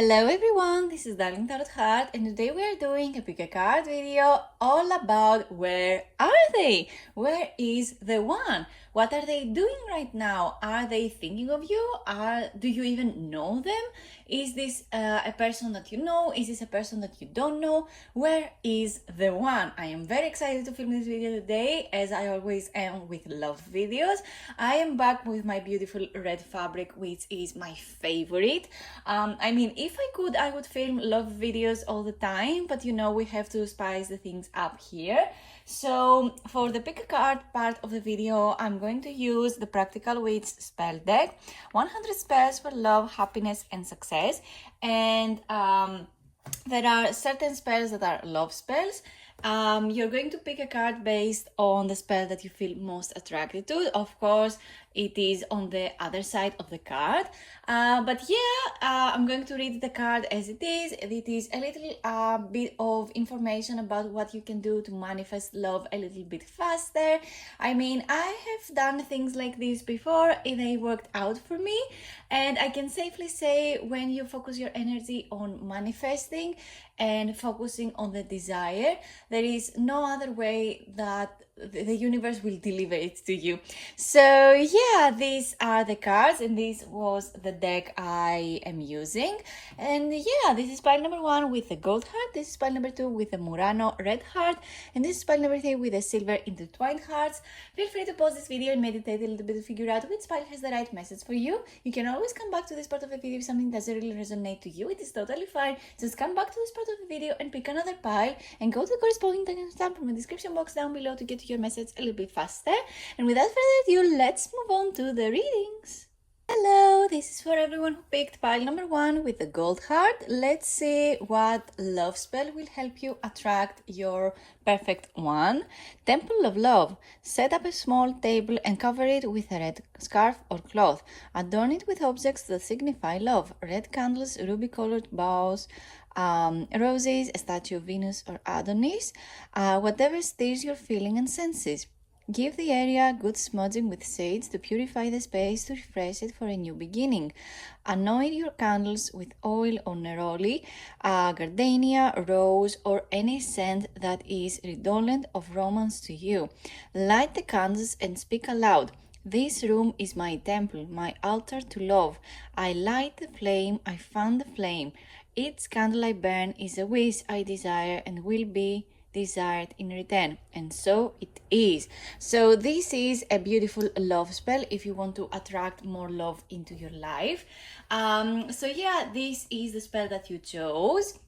Hello everyone, this is Darling Tarot Heart, and today we are doing a pick a card video all about where are they? Where is the one? What are they doing right now? Are they thinking of you? Do you even know them? Is this a person that you know? Is this a person that you don't know? Where is the one? I am very excited to film this video today, as I always am with love videos. I am back with my beautiful red fabric, which is my favorite. If I could, I would film love videos all the time, but you know, we have to spice the things up here. So for the pick a card part of the video, I'm going to use the Practical Witch spell deck, 100 spells for love, happiness, and success. And there are certain spells that are love spells. You're going to pick a card based on the spell that you feel most attracted to. Of course, it is on the other side of the card. I'm going to read the card as it is. It is a little bit of information about what you can do to manifest love a little bit faster. I have done things like this before, and they worked out for me. And I can safely say, when you focus your energy on manifesting and focusing on the desire, there is no other way that the universe will deliver it to you. So yeah, these are the cards, and this was the deck I am using. And yeah, this is pile number 1 with the gold heart, this is pile number 2 with the Murano red heart, and this is pile number 3 with the silver intertwined hearts. Feel free to pause this video and meditate a little bit to figure out which pile has the right message for you. You can always come back to this part of the video if something doesn't really resonate to you. It is totally fine. Just come back to this part of the video and pick another pile, and go to the corresponding timestamp from the description box down below to get to your message a little bit faster. And without further ado, let's move on to the readings. Hello, this is for everyone who picked pile number 1 with the gold heart. Let's see what love spell will help you attract your perfect one. Temple of Love. Set up a small table and cover it with a red scarf or cloth. Adorn it with objects that signify love. Red candles, ruby-colored bows, roses, a statue of Venus or Adonis, whatever stirs your feeling and senses. Give the area good smudging with sage to purify the space, to refresh it for a new beginning. Anoint your candles with oil or neroli, gardenia, rose, or any scent that is redolent of romance to you. Light the candles and speak aloud. This room is my temple, my altar to love. I light the flame, I fan the flame. Each candle I burn is a wish I desire and will be desired in return, and so it is. So this is a beautiful love spell if you want to attract more love into your life. This is the spell that you chose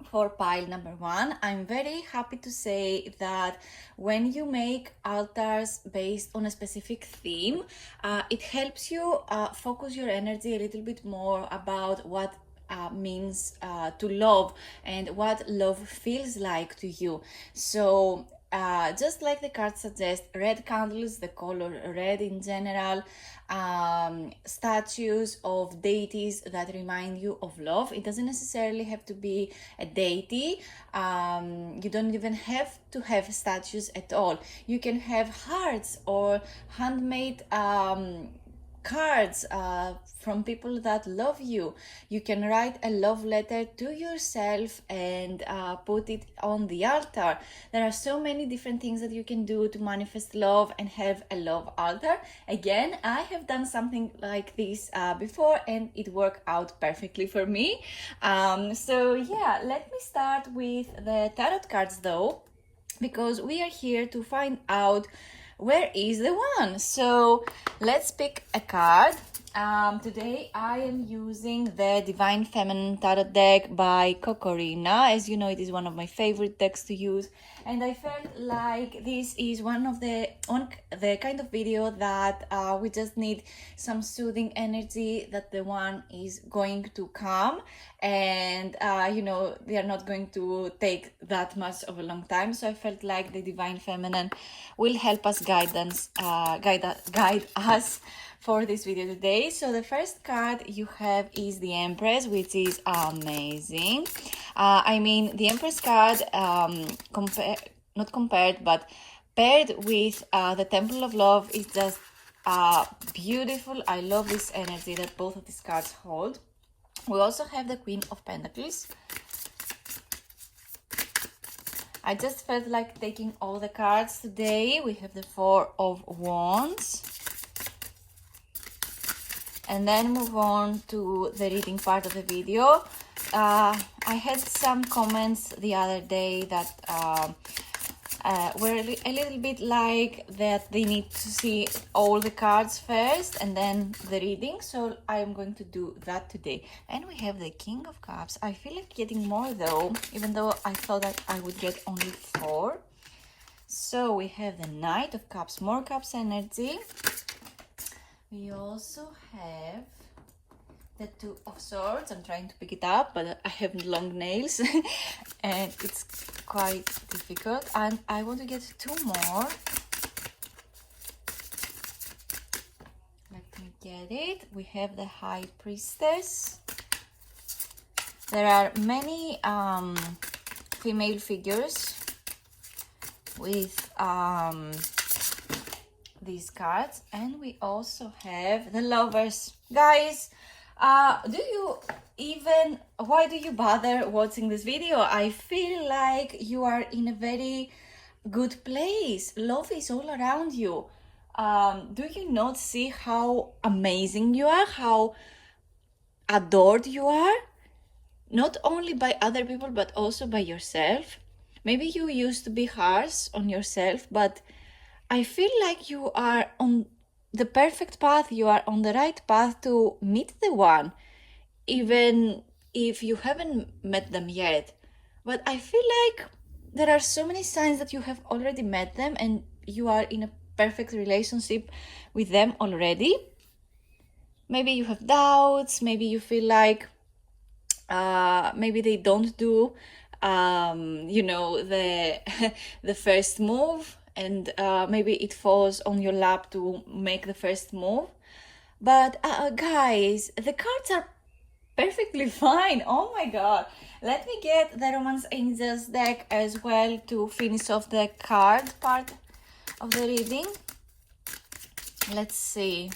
for pile number 1. I'm very happy to say that when you make altars based on a specific theme, it helps you focus your energy a little bit more about what means to love and what love feels like to you. So just like the card suggests, red candles, the color red in general, statues of deities that remind you of love. It doesn't necessarily have to be a deity. You don't even have to have statues at all. You can have hearts or handmade cards from people that love you. You can write a love letter to yourself and put it on the altar. There are so many different things that you can do to manifest love and have a love altar. Again, I have done something like this before, and it worked out perfectly for me. Let me start with the tarot cards though, because we are here to find out where is the one. So let's pick a card. Today I am using the Divine Feminine Tarot deck by Cocorina. As you know, it is one of my favorite decks to use, and I felt like this is one of the kind of video that we just need some soothing energy, that the one is going to come, and they are not going to take that much of a long time. So I felt like the Divine Feminine will help us guide us for this video today. So the first card you have is the Empress, which is amazing. The Empress card, paired with the Temple of Love, is just beautiful. I love this energy that both of these cards hold. We also have the Queen of Pentacles. I just felt like taking all the cards today. We have the Four of Wands. And then move on to the reading part of the video. I had some comments the other day that were a little bit like that they need to see all the cards first and then the reading. So I am going to do that today. And we have the King of Cups. I feel like getting more though, even though I thought that I would get only 4. So we have the Knight of Cups, more Cups energy. We also have the Two of Swords. I'm trying to pick it up, but I have long nails and it's quite difficult. And I want to get 2 more. Let me get it. We have the High Priestess. There are many female figures with these cards, and we also have the Lovers. Guys, why do you bother watching this video? I feel like you are in a very good place. Love is all around you. Do you not see how amazing you are, how adored you are? Not only by other people, but also by yourself. Maybe you used to be harsh on yourself, but I feel like you are on the perfect path. You are on the right path to meet the one, even if you haven't met them yet. But I feel like there are so many signs that you have already met them and you are in a perfect relationship with them already. Maybe you have doubts, maybe you feel like maybe they don't do the first move, and maybe it falls on your lap to make the first move. But guys, the cards are perfectly fine. Oh my god. Let me get the Romance Angels deck as well to finish off the card part of the reading. Let's see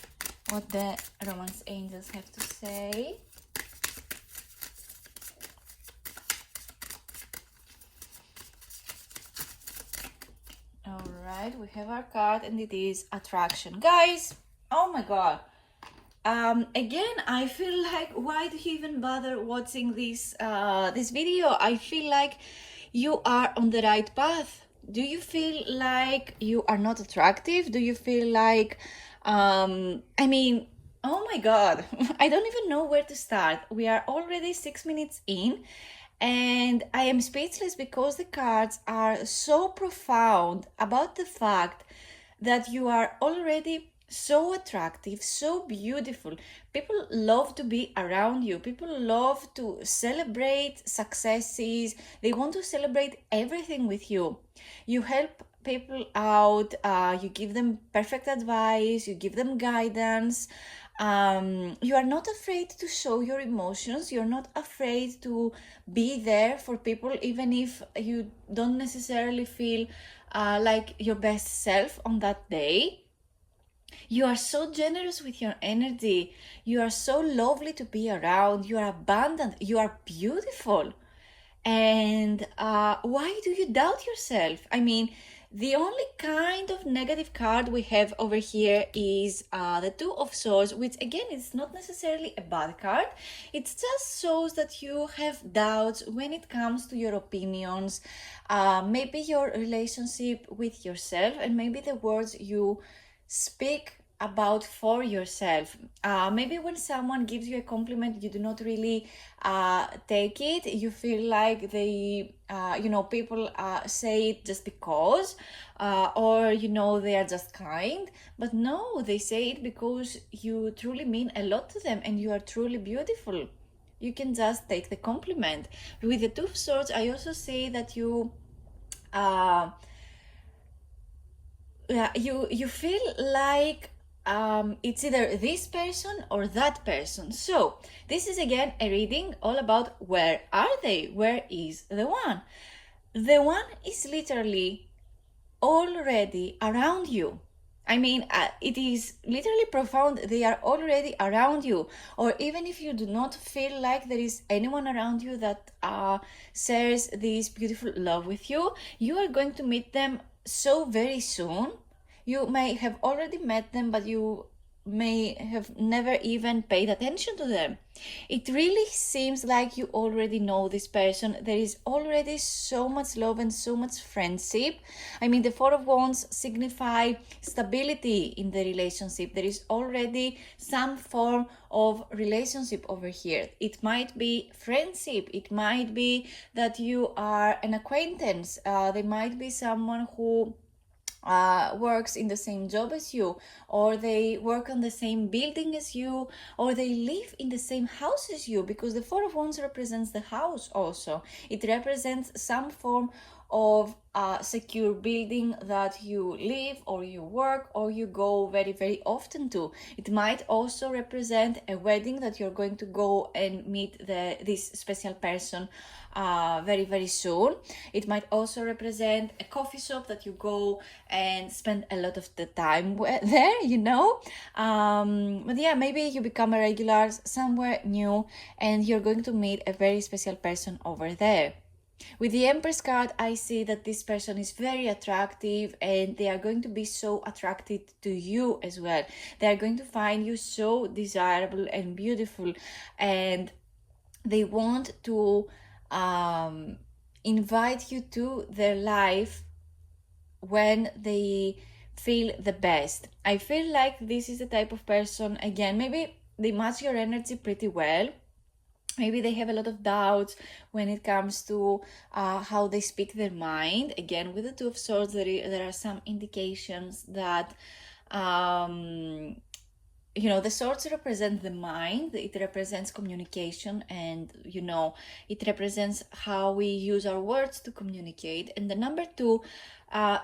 what the Romance Angels have to say. Alright, we have our card and it is Attraction. Guys, oh my god. Again, I feel like, why do you even bother watching this video? I feel like you are on the right path. Do you feel like you are not attractive? Do you feel like, oh my god, I don't even know where to start. We are already 6 minutes in. And I am speechless because the cards are so profound about the fact that you are already so attractive, so beautiful. People love to be around you. People love to celebrate successes. They want to celebrate everything with you. You help people out. You give them perfect advice. You give them guidance. You are not afraid to show your emotions. You're not afraid to be there for people, even if you don't necessarily feel like your best self on that day. You are so generous with your energy. You are so lovely to be around. You are abundant. You are beautiful. And why do you doubt yourself? I mean, the only kind of negative card we have over here is the Two of Swords, which again is not necessarily a bad card. It just shows that you have doubts when it comes to your opinions, maybe your relationship with yourself, and maybe the words you speak about for yourself. Maybe when someone gives you a compliment, you do not really take it. You feel like they, people say it just because, or, they are just kind. But no, they say it because you truly mean a lot to them and you are truly beautiful. You can just take the compliment. With the Two of Swords, I also say that you feel like it's either this person or that person. So this is again a reading all about where are they? Where is the one? The one is literally already around you. I mean, it is literally profound. They are already around you. Or even if you do not feel like there is anyone around you that shares this beautiful love with you, you are going to meet them so very soon. You may have already met them, but you may have never even paid attention to them. It really seems like you already know this person. There is already so much love and so much friendship. I mean, the Four of Wands signify stability in the relationship. There is already some form of relationship over here. It might be friendship. It might be that you are an acquaintance. There might be someone who works in the same job as you, or they work on the same building as you, or they live in the same house as you, because the Four of Wands represents the house also. It represents some form of secure building that you live or you work or you go very, very often to. It might also represent a wedding that you're going to go and meet this special person very, very soon. It might also represent a coffee shop that you go and spend a lot of the time there, you know. But yeah, maybe you become a regular somewhere new and you're going to meet a very special person over there. With the Empress card, I see that this person is very attractive and they are going to be so attracted to you as well. They are going to find you so desirable and beautiful, and they want to invite you to their life when they feel the best. I feel like this is the type of person, again, maybe they match your energy pretty well. Maybe they have a lot of doubts when it comes to how they speak their mind. Again, with the Two of Swords, there are some indications that, you know, the swords represent the mind. It represents communication, and, you know, it represents how we use our words to communicate. And the number 2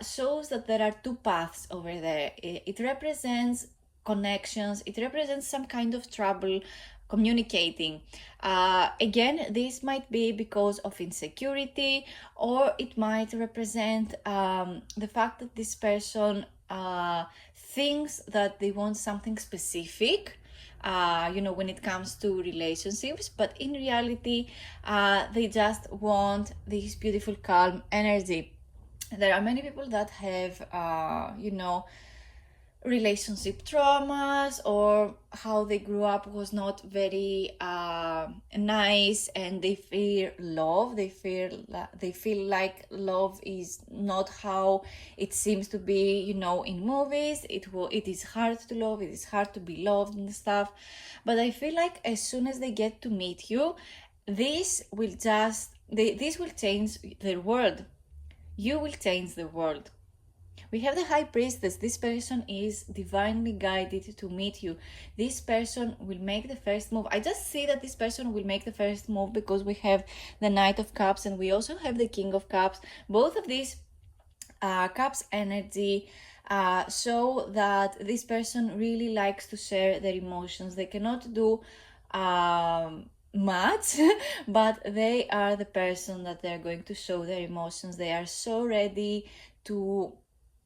shows that there are two paths over there. It represents connections. It represents some kind of trouble communicating. Again, this might be because of insecurity, or it might represent the fact that this person thinks that they want something specific, you know, when it comes to relationships, but in reality, they just want this beautiful, calm energy. There are many people that have, you know, relationship traumas, or how they grew up was not very nice, and they fear love. They feel like love is not how it seems to be, you know, in movies. It is hard to love, it is hard to be loved and stuff. But I feel like as soon as they get to meet you, this will change their world. You will change the world. We have the High Priestess. This person is divinely guided to meet you. This person will make the first move. I just see that this person will make the first move because we have the Knight of Cups and we also have the King of Cups. Both of these cups energy show that this person really likes to share their emotions. They cannot do much, but they are the person that they're going to show their emotions. They are so ready to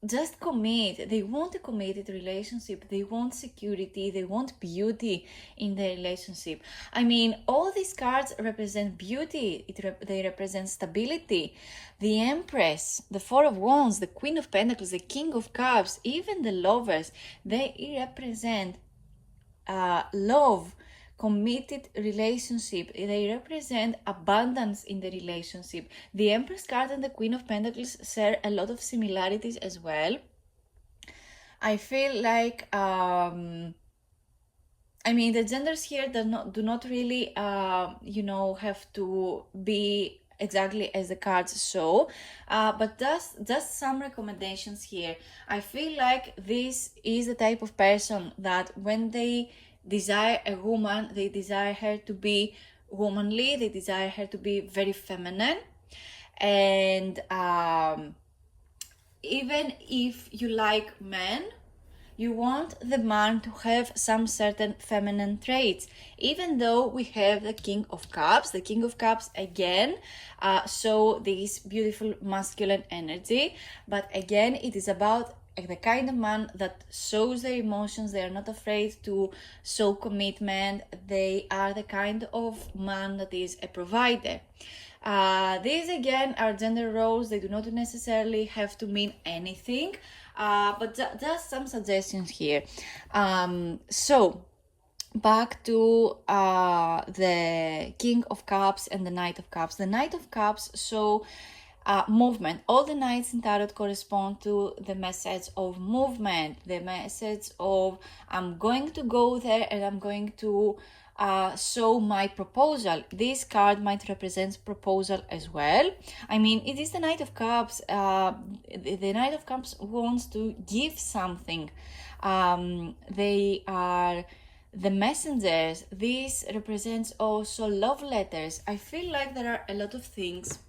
just commit. They want a committed relationship. They want security. They want beauty in their relationship. I mean, all these cards represent beauty. They represent stability. The Empress, the Four of Wands, the Queen of Pentacles, the King of Cups, even the Lovers, they represent love, committed relationship. They represent abundance in the relationship. The Empress card and the Queen of Pentacles share a lot of similarities as well. I feel like I mean, the genders here do not really you know, have to be exactly as the cards show, but just some recommendations here. I feel like this is the type of person that when they desire a woman, they desire her to be womanly, they desire her to be very feminine, and even if you like men, you want the man to have some certain feminine traits. Even though we have the King of Cups, the King of Cups again show this beautiful masculine energy, but again it is about the kind of man that shows their emotions. They are not afraid to show commitment. They are the kind of man that is a provider. These again are gender roles. They do not necessarily have to mean anything, but just some suggestions here. So back to the King of Cups and the Knight of Cups. The Knight of Cups show movement. All the knights in tarot correspond to the message of movement, the message of I'm going to go there and I'm going to show my proposal. This card might represent proposal as well. I mean, it is the Knight of Cups. The Knight of Cups wants to give something. They are the messengers. This represents also love letters. I feel like there are a lot of things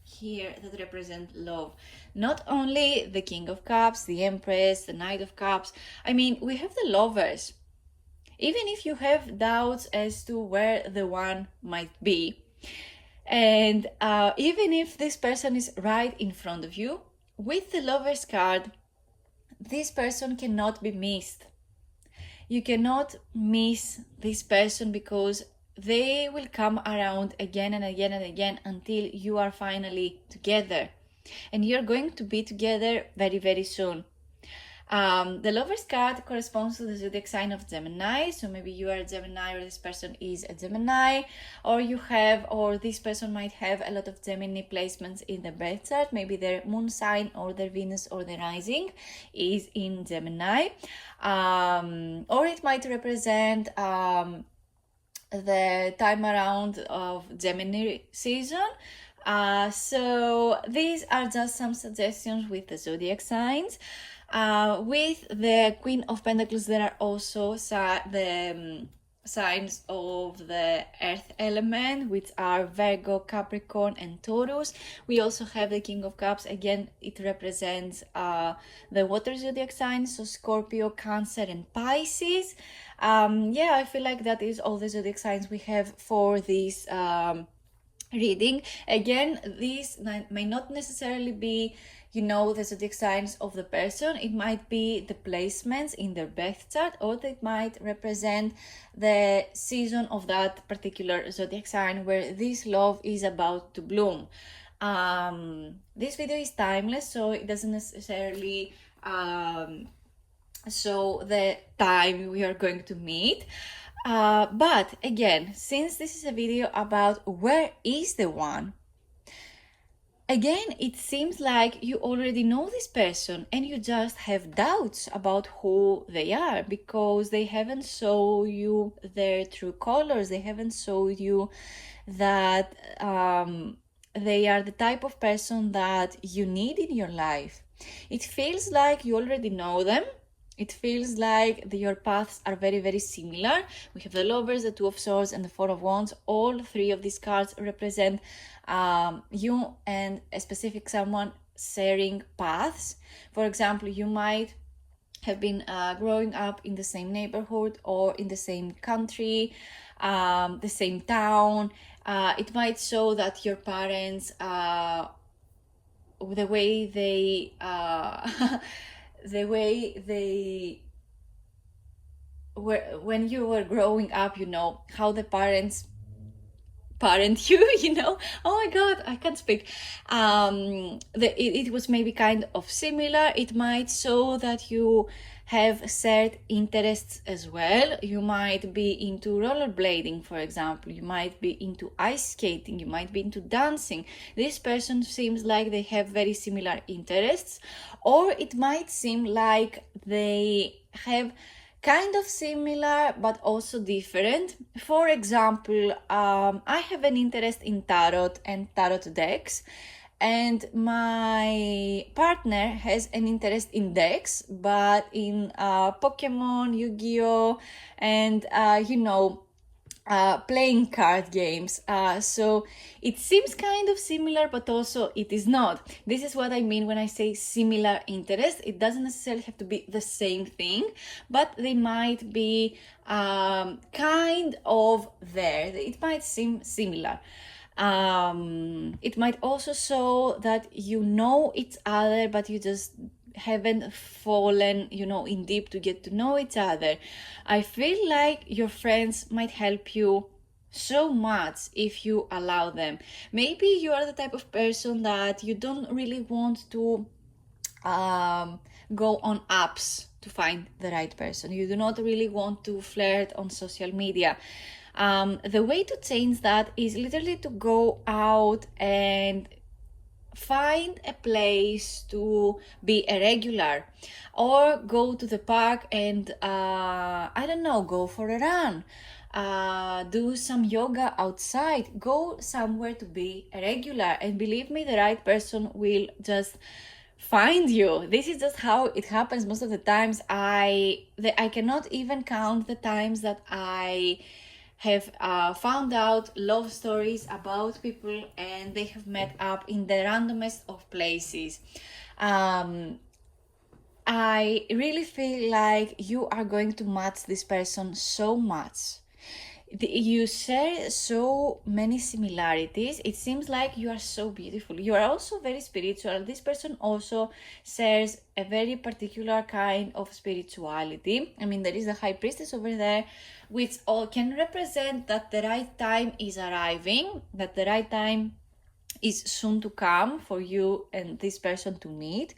here that represent love. Not only the King of Cups, the Empress, the Knight of Cups. I mean, we have the Lovers. Even if you have doubts as to where the one might be, and even if this person is right in front of you, with the Lovers card, this person cannot be missed. You cannot miss this person because they will come around again and again and again until you are finally together. And you're going to be together very, very soon. The Lover's card corresponds to the zodiac sign of Gemini. So maybe you are a Gemini, or this person is a Gemini, or this person might have a lot of Gemini placements in the birth chart. Maybe their moon sign or their Venus or their rising is in Gemini. Or it might represent the time around of Gemini season. So these are just some suggestions with the zodiac signs. With the Queen of Pentacles, there are also the signs of the earth element, which are Virgo, Capricorn, and Taurus. We also have the King of Cups. Again, it represents the water zodiac signs, so Scorpio, Cancer, and Pisces. Yeah, I feel like that is all the zodiac signs we have for this reading. Again, these may not necessarily be, the zodiac signs of the person. It might be the placements in their birth chart, or they might represent the season of that particular zodiac sign where this love is about to bloom. This video is timeless, so it doesn't necessarily show the time we are going to meet. But again, since this is a video about where is the one, again, it seems like you already know this person and you just have doubts about who they are because they haven't shown you their true colors. They haven't shown you that they are the type of person that you need in your life. It feels like you already know them. It feels like your paths are very, very similar. We have the Lovers, the Two of Swords, and the Four of Wands. All three of these cards represent you and a specific someone sharing paths. For example, you might have been growing up in the same neighborhood or in the same country, the same town. It might show that your parents, the way they were when you were growing up, how the parents parent you, oh my god, I can't speak. It was maybe kind of similar. It might show that you have shared interests as well. You might be into rollerblading, for example. You might be into ice skating. You might be into dancing. This person seems like they have very similar interests, or it might seem like they have kind of similar but also different. For example, I have an interest in tarot and tarot decks, and my partner has an interest in decks, but in Pokemon, Yu-Gi-Oh, and playing card games. So it seems kind of similar, but also it is not. This is what I mean when I say similar interest. It doesn't necessarily have to be the same thing, but they might be kind of there. It might seem similar. It might also show that you know each other, but you just haven't fallen, in deep to get to know each other. I feel like your friends might help you so much if you allow them. Maybe you are the type of person that you don't really want to go on apps to find the right person. You do not really want to flirt on social media. The way to change that is literally to go out and find a place to be a regular, or go to the park and I don't know, go for a run, do some yoga outside, go somewhere to be a regular, and believe me, the right person will just find you. This is just how it happens most of the times. I cannot even count the times that I have found out love stories about people and they have met up in the randomest of places. I really feel like you are going to match this person so much. You share so many similarities. It seems like you are so beautiful. You are also very spiritual. This person also shares a very particular kind of spirituality. I mean, there is the high priestess over there, which all can represent that the right time is arriving, that the right time is soon to come for you and this person to meet.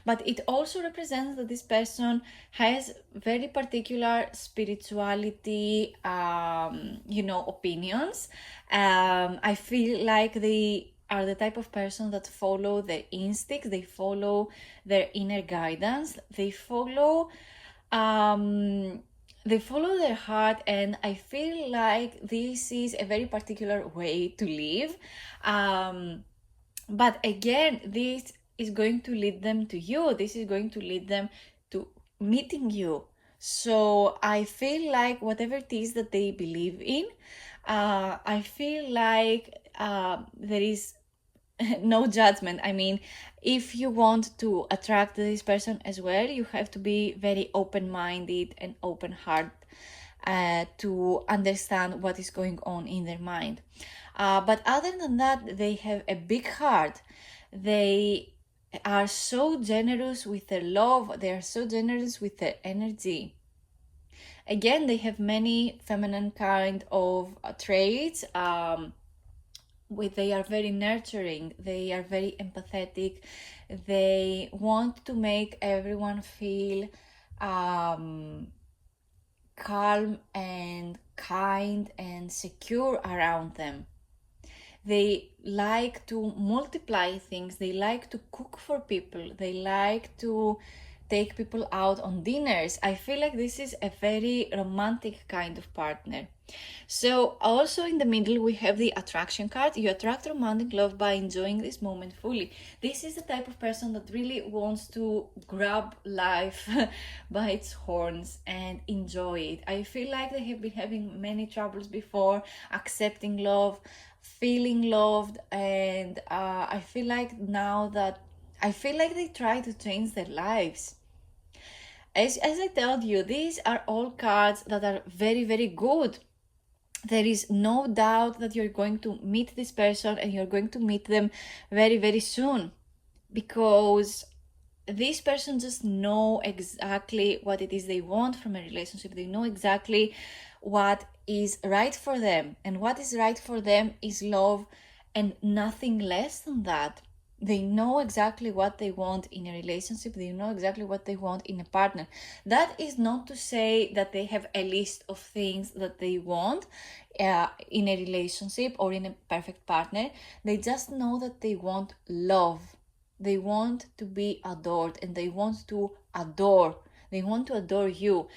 But it also represents that this person has very particular spirituality, opinions. I feel like they are the type of person that follow their instincts, they follow their inner guidance, they follow their heart, and I feel like this is a very particular way to live. But again, this is going to lead them to you. This is going to lead them to meeting you. So I feel like whatever it is that they believe in, I feel like there is no judgment. I mean, if you want to attract this person as well, you have to be very open-minded and open-hearted to understand what is going on in their mind. But other than that, they have a big heart. They are so generous with their love. They are so generous with their energy. Again, they have many feminine kind of traits. They are very nurturing, they are very empathetic, they want to make everyone feel calm and kind and secure around them. They like to multiply things, they like to cook for people, they like to take people out on dinners. I feel like this is a very romantic kind of partner. So also in the middle we have the attraction card. You attract romantic love by enjoying this moment fully. This is the type of person that really wants to grab life by its horns and enjoy it. I feel like they have been having many troubles before accepting love, feeling loved, and I feel like they try to change their lives. As I told you, these are all cards that are very, very good. There is no doubt that you're going to meet this person and you're going to meet them very, very soon, because this person just know exactly what it is they want from a relationship. They know exactly what is right for them, and what is right for them is love and nothing less than that. They know exactly what they want in a relationship. They know exactly what they want in a partner. That is not to say that they have a list of things that they want in a relationship or in a perfect partner. They just know that they want love. They want to be adored, and they want to adore. They want to adore you.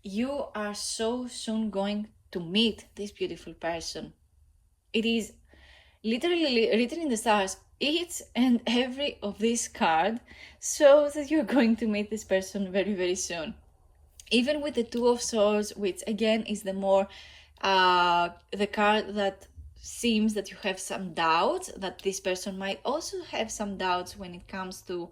You are so soon going to meet this beautiful person. It is literally written in the stars, each and every of this card shows that you're going to meet this person very, very soon. Even with the Two of Swords, which again is the more the card that seems that you have some doubts, that this person might also have some doubts when it comes to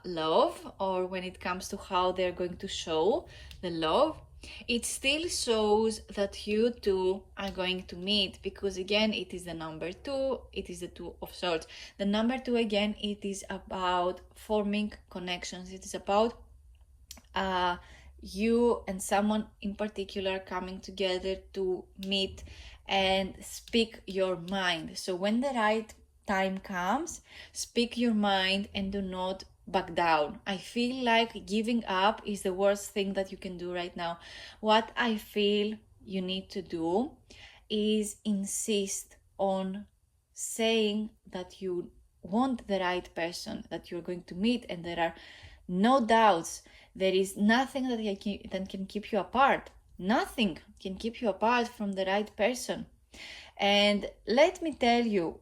love, or when it comes to how they're going to show the love. it still shows that you two are going to meet, because again, it is the number 2, it is the 2 of swords. The number 2, again, it is about forming connections. It is about you and someone in particular coming together to meet and speak your mind. So when the right time comes, speak your mind and do not back down. I feel like giving up is the worst thing that you can do right now. What I feel you need to do is insist on saying that you want the right person that you're going to meet, and there are no doubts. There is nothing that can keep you apart. Nothing can keep you apart from the right person. And let me tell you,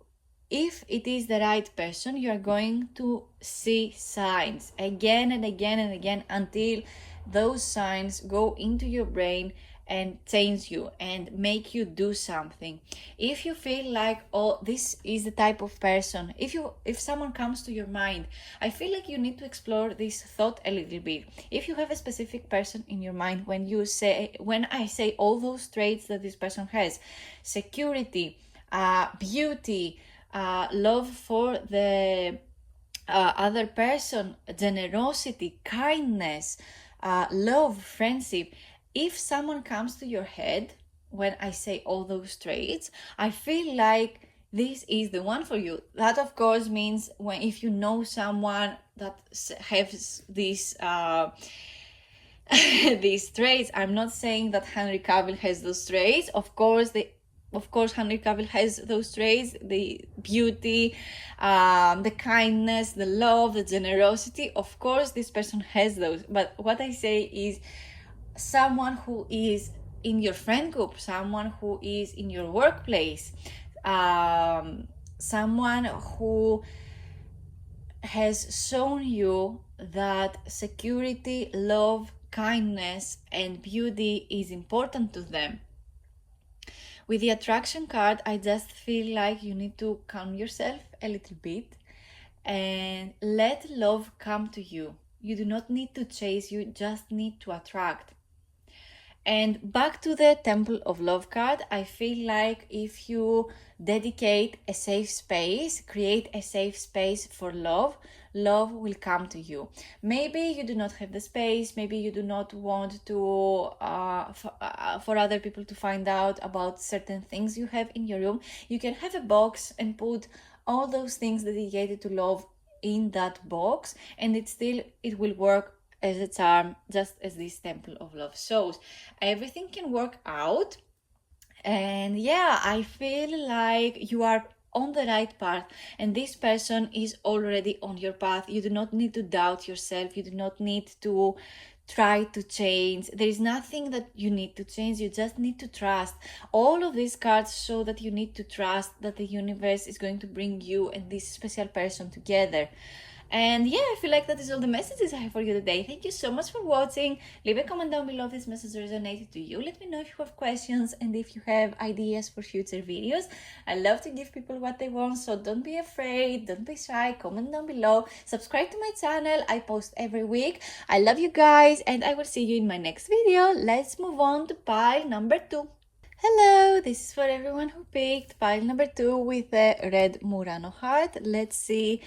if it is the right person, you are going to see signs again and again and again until those signs go into your brain and change you and make you do something. If you feel like, oh, this is the type of person, if someone comes to your mind, I feel like you need to explore this thought a little bit. If you have a specific person in your mind, when I say all those traits that this person has: security, beauty, love for the other person, generosity, kindness, love, friendship. If someone comes to your head when I say all those traits, I feel like this is the one for you. That, of course, means if you know someone that has these these traits. I'm not saying that Henry Cavill has those traits. Of course, Henry Cavill has those traits: the beauty, the kindness, the love, the generosity. Of course, this person has those. But what I say is someone who is in your friend group, someone who is in your workplace, someone who has shown you that security, love, kindness, and beauty is important to them. With the attraction card, I just feel like you need to calm yourself a little bit and let love come to you. You do not need to chase, you just need to attract. And back to the Temple of Love card, I feel like if you dedicate a safe space, create a safe space for love, love will come to you. Maybe you do not have the space, maybe you do not want to for other people to find out about certain things you have in your room. You can have a box and put all those things dedicated to love in that box, and it will work as a charm, just as this Temple of Love shows. Everything can work out. And yeah, I feel like you are on the right path, and this person is already on your path. You do not need to doubt yourself. You do not need to try to change. There is nothing that you need to change. You just need to trust. All of these cards show that you need to trust that the universe is going to bring you and this special person together. And yeah, I feel like that is all the messages I have for you today. Thank you so much for watching. Leave a comment down below if this message resonated to you. Let me know if you have questions and if you have ideas for future videos. I love to give people what they want, so don't be afraid, don't be shy. Comment down below. Subscribe to my channel. I post every week. I love you guys, and I will see you in my next video. Let's move on to pile number 2. Hello, this is for everyone who picked pile number 2 with the red Murano heart. Let's see.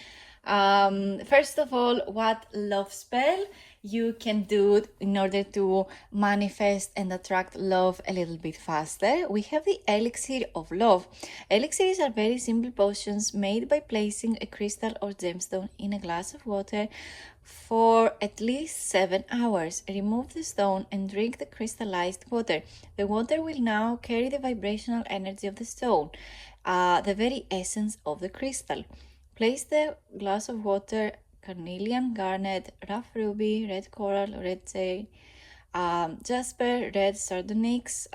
First of all, what love spell you can do in order to manifest and attract love a little bit faster. We have the elixir of love. Elixirs are very simple potions made by placing a crystal or gemstone in a glass of water for at least 7 hours. Remove the stone and drink the crystallized water. The water will now carry the vibrational energy of the stone, the very essence of the crystal. Place the glass of water, carnelian, garnet, rough ruby, red coral, red jade, jasper, red sardonyx,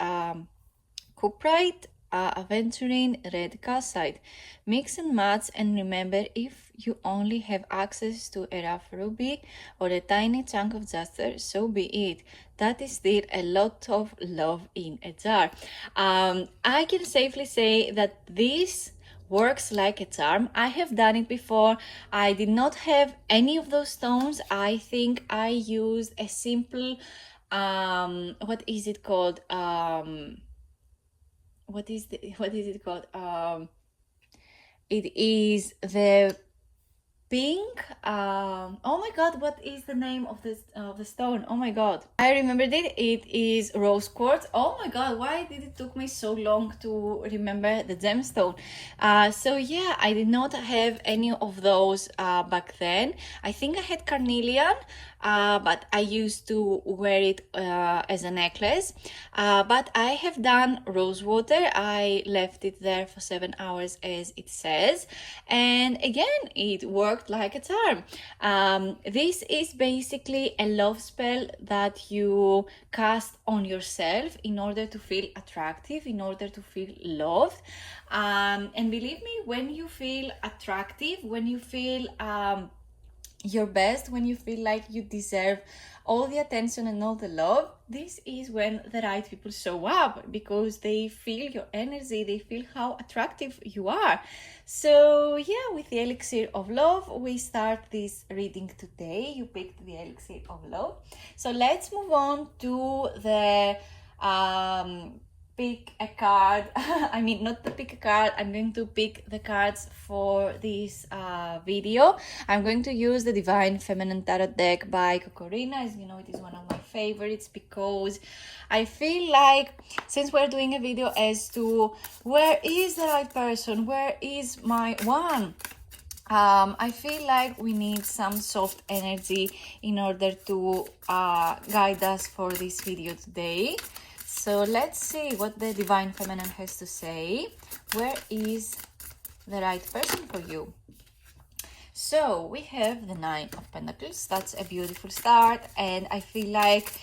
cuprite, aventurine, red calcite. Mix and match, and remember, if you only have access to a rough ruby or a tiny chunk of jasper, so be it. That is still a lot of love in a jar. I can safely say that this works like a charm. I have done it before. I did not have any of those stones. I think I used a simple what is it called? What is it called? It is the pink. Oh my god, what is the name of this the stone? Oh my god, I remembered it. It is rose quartz. Oh my god, why did it took me so long to remember the gemstone? So yeah, I did not have any of those back then. I think I had carnelian, but I used to wear it as a necklace. But I have done rose water. I left it there for 7 hours as it says, and again it worked like a charm. This is basically a love spell that you cast on yourself in order to feel attractive, in order to feel loved. And believe me, when you feel attractive, when you feel your best, when you feel like you deserve all the attention and all the love, this is when the right people show up, because they feel your energy, they feel how attractive you are. So yeah, with the elixir of love, we start this reading today. You picked the elixir of love. So let's move on to the pick a card. I mean, not to pick a card. I'm going to pick the cards for this video. I'm going to use the Divine Feminine Tarot deck by Cocorina. As you know, it is one of my favorites, because I feel like, since we're doing a video as to where is the right person, where is my one, I feel like we need some soft energy in order to guide us for this video today. So let's see what the Divine Feminine has to say. Where is the right person for you? So we have the Nine of Pentacles. That's a beautiful start, and I feel like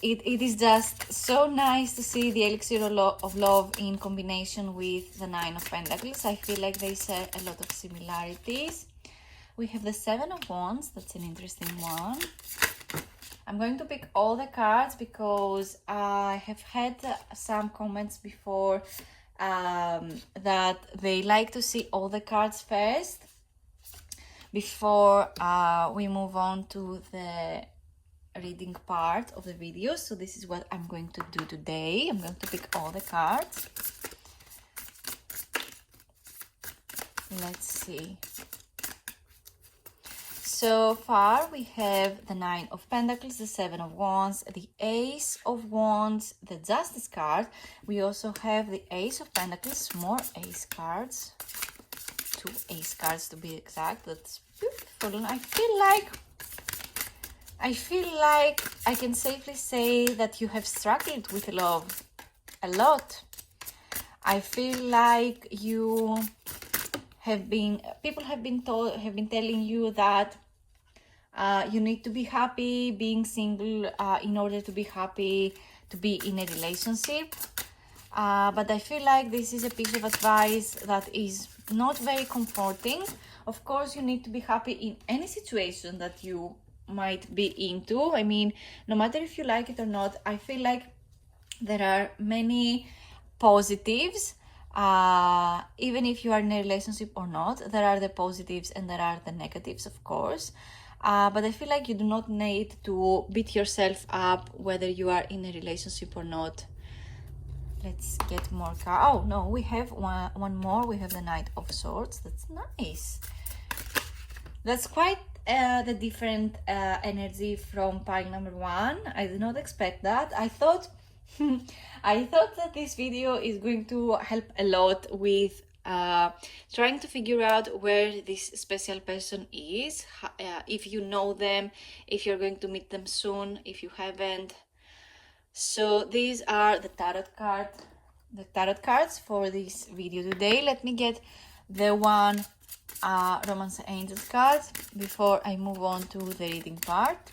it is just so nice to see the elixir of love in combination with the Nine of Pentacles. I feel like they share a lot of similarities. We have the Seven of Wands. That's an interesting one. I'm going to pick all the cards because I have had some comments before that they like to see all the cards first before we move on to the reading part of the video. So this is what I'm going to do today. I'm going to pick all the cards. Let's see. So far we have the Nine of Pentacles, the Seven of Wands, the Ace of Wands, the Justice card. We also have the Ace of Pentacles, more Ace cards, 2 Ace cards to be exact. That's beautiful. And I feel like I can safely say that you have struggled with love a lot. I feel like people have been telling you that you need to be happy being single in order to be happy to be in a relationship. But I feel like this is a piece of advice that is not very comforting. Of course, you need to be happy in any situation that you might be into. I mean, no matter if you like it or not, I feel like there are many positives. Even if you are in a relationship or not, there are the positives and there are the negatives, of course. But I feel like you do not need to beat yourself up whether you are in a relationship or not. Let's get more cards. Oh no, we have one more. We have the Knight of Swords. That's nice. That's quite the different energy from pile number 1. I did not expect that. I thought that this video is going to help a lot with trying to figure out where this special person is, if you know them, if you're going to meet them soon, if you haven't. So these are the tarot cards for this video today. Let me get the one Romance Angels card before I move on to the reading part.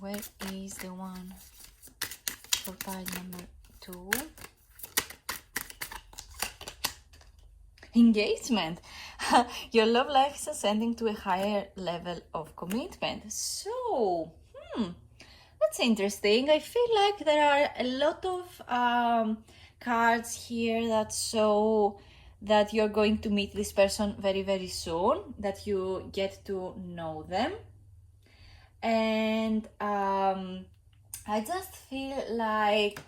Where is the one for pile number 2? Engagement. Your love life is ascending to a higher level of commitment. So, that's interesting. I feel like there are a lot of cards here that show that you're going to meet this person very, very soon, that you get to know them. And I just feel like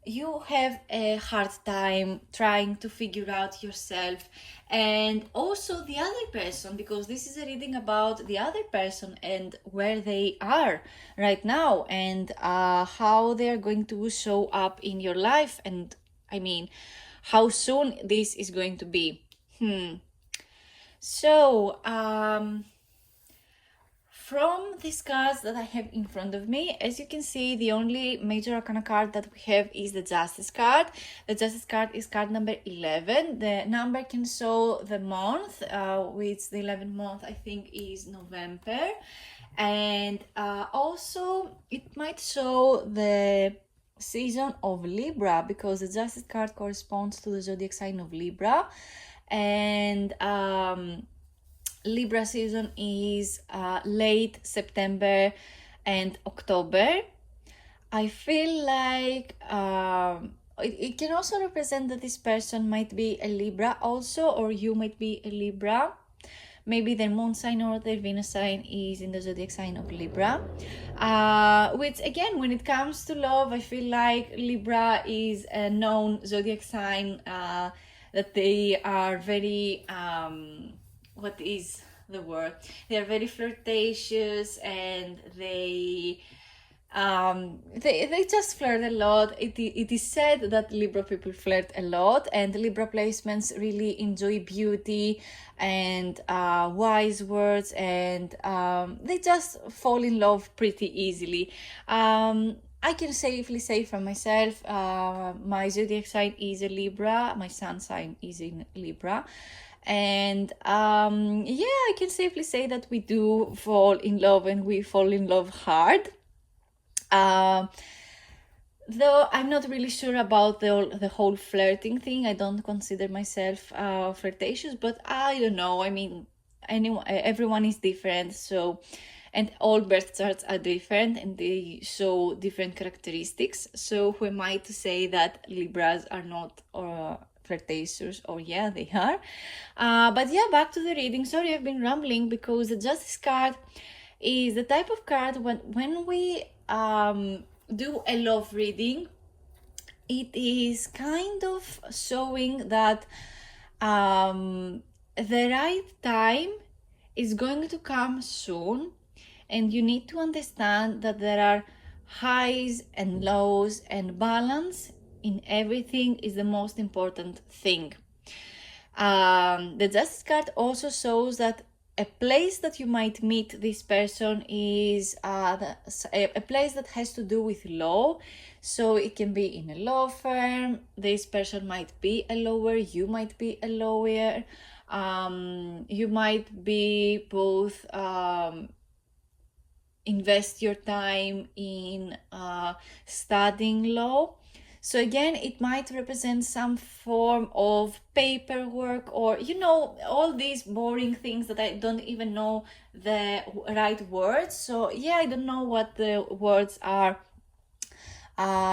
you have a hard time trying to figure out yourself and also the other person, because this is a reading about the other person and where they are right now, and how they're going to show up in your life, and I mean how soon this is going to be. So from these cards that I have in front of me, as you can see, the only major arcana card that we have is the Justice card. The Justice card is card number 11. The number can show the month, which the 11th month I think is November. And also it might show the season of Libra, because the Justice card corresponds to the zodiac sign of Libra. And Libra season is late September and October. I feel like it can also represent that this person might be a Libra also, or you might be a Libra. Maybe their moon sign or their Venus sign is in the zodiac sign of Libra. Which again, when it comes to love, I feel like Libra is a known zodiac sign that they are very... what is the word? They are very flirtatious, and they just flirt a lot. It is said that Libra people flirt a lot, and Libra placements really enjoy beauty and wise words, and they just fall in love pretty easily. I can safely say for myself, my zodiac sign is a Libra, my sun sign is in Libra. And yeah, I can safely say that we do fall in love, and we fall in love hard. Though I'm not really sure about the whole flirting thing. I don't consider myself flirtatious, but I don't know. I mean, everyone is different, so, and all birth charts are different, and they show different characteristics. So who am I to say that Libras are not flirtatious? Or yeah, they are. But yeah, back to the reading. Sorry, I've been rambling, because the Justice card is the type of card when we do a love reading, it is kind of showing that the right time is going to come soon, and you need to understand that there are highs and lows, and balance in everything is the most important thing. The Justice card also shows that a place that you might meet this person is a place that has to do with law. So it can be in a law firm. This person might be a lawyer, you might be a lawyer. You might be both invest your time in studying law. So again, it might represent some form of paperwork, or, you know, all these boring things that I don't even know the right words. So yeah, I don't know what the words are.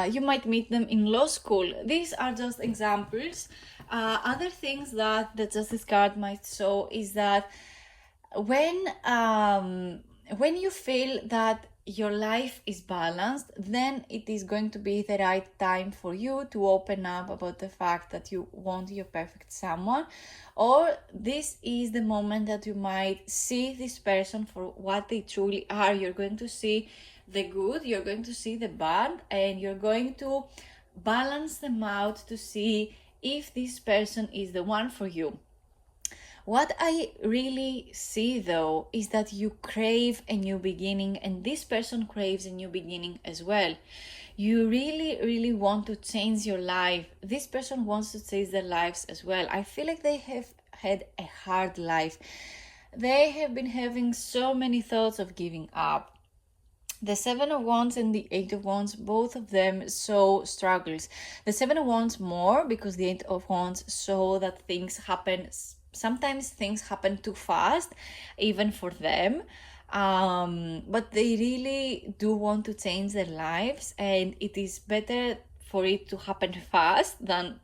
You might meet them in law school. These are just examples. Other things that the Justice card might show is that when you feel that your life is balanced, then it is going to be the right time for you to open up about the fact that you want your perfect someone, or this is the moment that you might see this person for what they truly are. You're going to see the good, you're going to see the bad, and you're going to balance them out to see if this person is the one for you. What I really see, though, is that you crave a new beginning, and this person craves a new beginning as well. You really, really want to change your life. This person wants to change their lives as well. I feel like they have had a hard life. They have been having so many thoughts of giving up. The Seven of Wands and the Eight of Wands, both of them show struggles. The Seven of Wands more, because the Eight of Wands show that things happen. Sometimes things happen too fast, even for them. But they really do want to change their lives, and it is better for it to happen fast than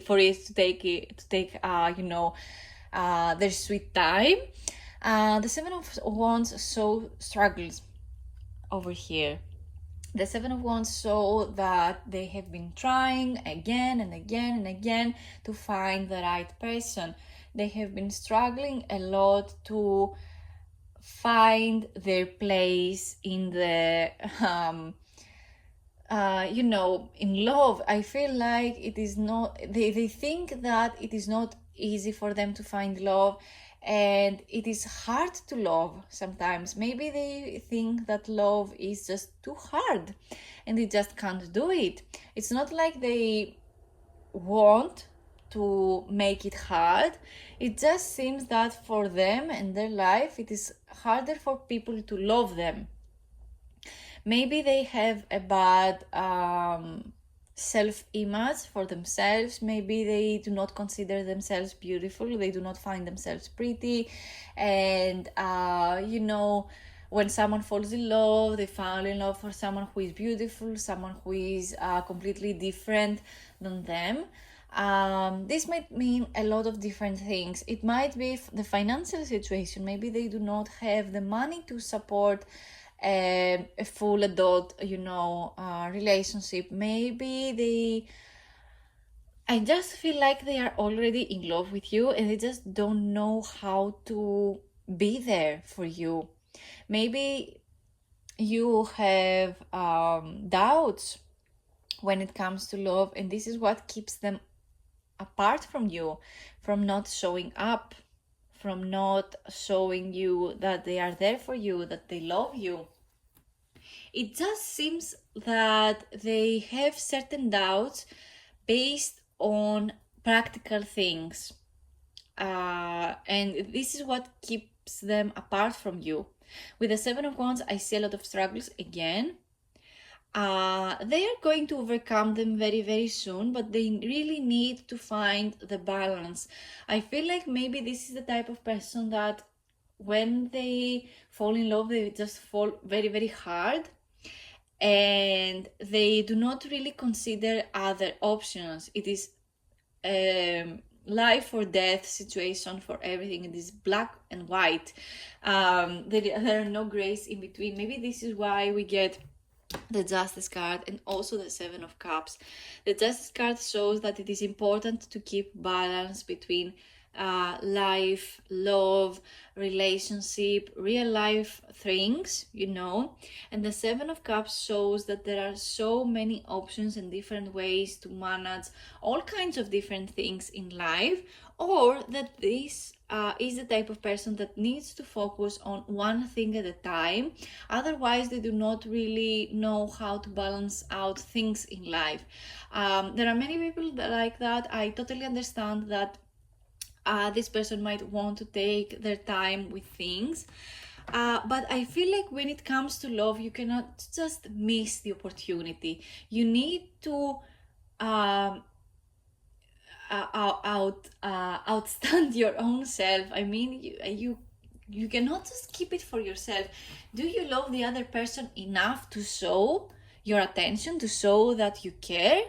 for it to take their sweet time. The Seven of Wands show struggles over here. The Seven of Wands show that they have been trying again and again and again to find the right person. They have been struggling a lot to find their place in the in love. I feel like it is not, they think that it is not easy for them to find love, and it is hard to love sometimes. Maybe they think that love is just too hard and they just can't do it. It's not like they want to make it hard. It just seems that for them and their life, it is harder for people to love them. Maybe they have a bad self-image for themselves. Maybe they do not consider themselves beautiful. They do not find themselves pretty. And, when someone falls in love, they fall in love for someone who is beautiful, someone who is completely different than them. This might mean a lot of different things. It might be the financial situation. Maybe they do not have the money to support a full adult, relationship. Maybe I just feel like they are already in love with you and they just don't know how to be there for you. Maybe you have doubts when it comes to love, and this is what keeps them apart from you, from not showing up, from not showing you that they are there for you, that they love you. It just seems that they have certain doubts based on practical things. And this is what keeps them apart from you. With the Seven of Wands, I see a lot of struggles again. They are going to overcome them very, very soon, but they really need to find the balance. I feel like maybe this is the type of person that when they fall in love, they just fall very, very hard, and they do not really consider other options. It is life or death situation for everything. It is black and white. There are no grays in between. Maybe this is why we get the Justice card and also the Seven of Cups. The Justice card shows that it is important to keep balance between life, love, relationship, real life things, and the Seven of Cups shows that there are so many options and different ways to manage all kinds of different things in life, or that this is the type of person that needs to focus on one thing at a time. Otherwise, they do not really know how to balance out things in life. There are many people that like that. I totally understand that this person might want to take their time with things. But I feel like when it comes to love, you cannot just miss the opportunity. You need to outstand your own self. I mean, you cannot just keep it for yourself. Do you love the other person enough to show your attention, to show that you care?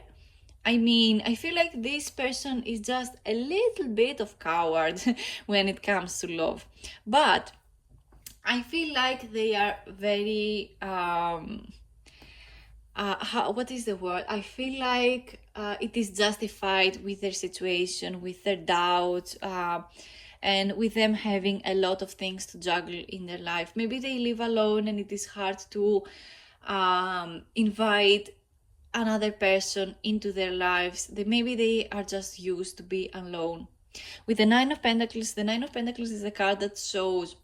I mean, I feel like this person is just a little bit of coward when it comes to love. But I feel like they are very, what is the word? I feel like it is justified with their situation, with their doubts, and with them having a lot of things to juggle in their life. Maybe they live alone and it is hard to invite another person into their lives. Maybe they are just used to be alone. With the Nine of Pentacles is a card that shows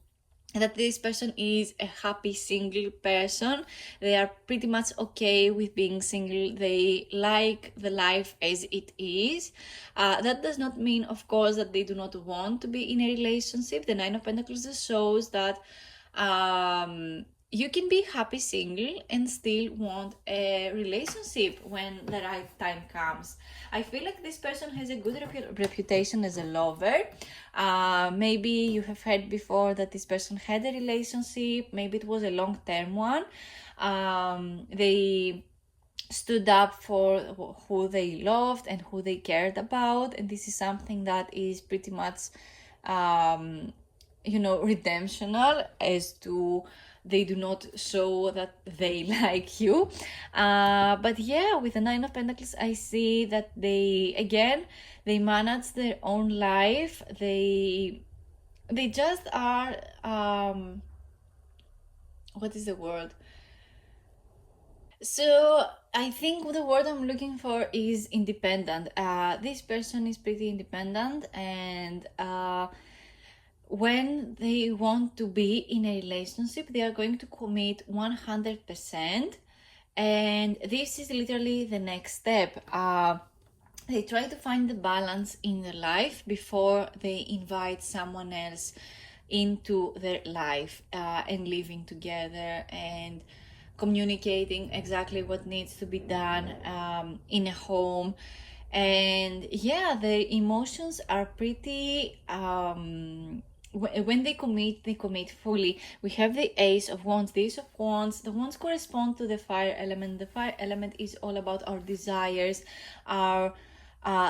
that this person is a happy single person. They are pretty much okay with being single. They like the life as it is. That does not mean, of course, that they do not want to be in a relationship. The Nine of Pentacles just shows that you can be happy single and still want a relationship when the right time comes. I feel like this person has a good reputation as a lover. Maybe you have heard before that this person had a relationship. Maybe it was a long-term one. They stood up for who they loved and who they cared about, and this is something that is pretty much redemptional, as to they do not show that they like you. But yeah, with the Nine of Pentacles, I see that they manage their own life. They just are, what is the word? So I think the word I'm looking for is independent. This person is pretty independent, and when they want to be in a relationship, they are going to commit 100%. And this is literally the next step. They try to find the balance in their life before they invite someone else into their life, and living together and communicating exactly what needs to be done in a home. And yeah, their emotions are pretty, when they commit fully. We have the Ace of Wands. The Ace of Wands, the wands correspond to the fire element. The fire element is all about our desires, our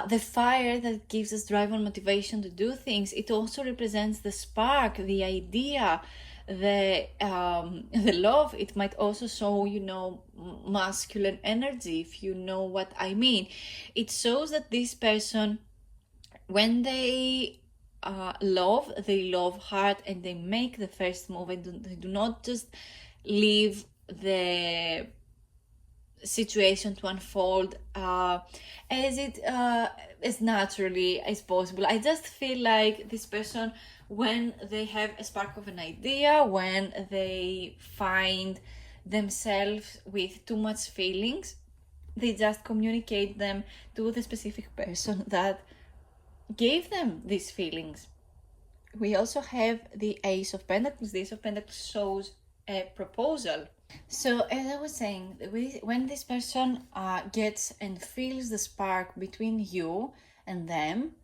the fire that gives us drive and motivation to do things. It also represents the spark, the idea, the love. It might also show, masculine energy, if you know what I mean. It shows that this person, when they they love hard, and they make the first move, and they do not just leave the situation to unfold as naturally as possible. I just feel like this person, when they have a spark of an idea, when they find themselves with too much feelings, they just communicate them to the specific person that gave them these feelings. We also have the Ace of Pentacles. The Ace of Pentacles shows a proposal. So as I was saying, when this person gets and feels the spark between you and them,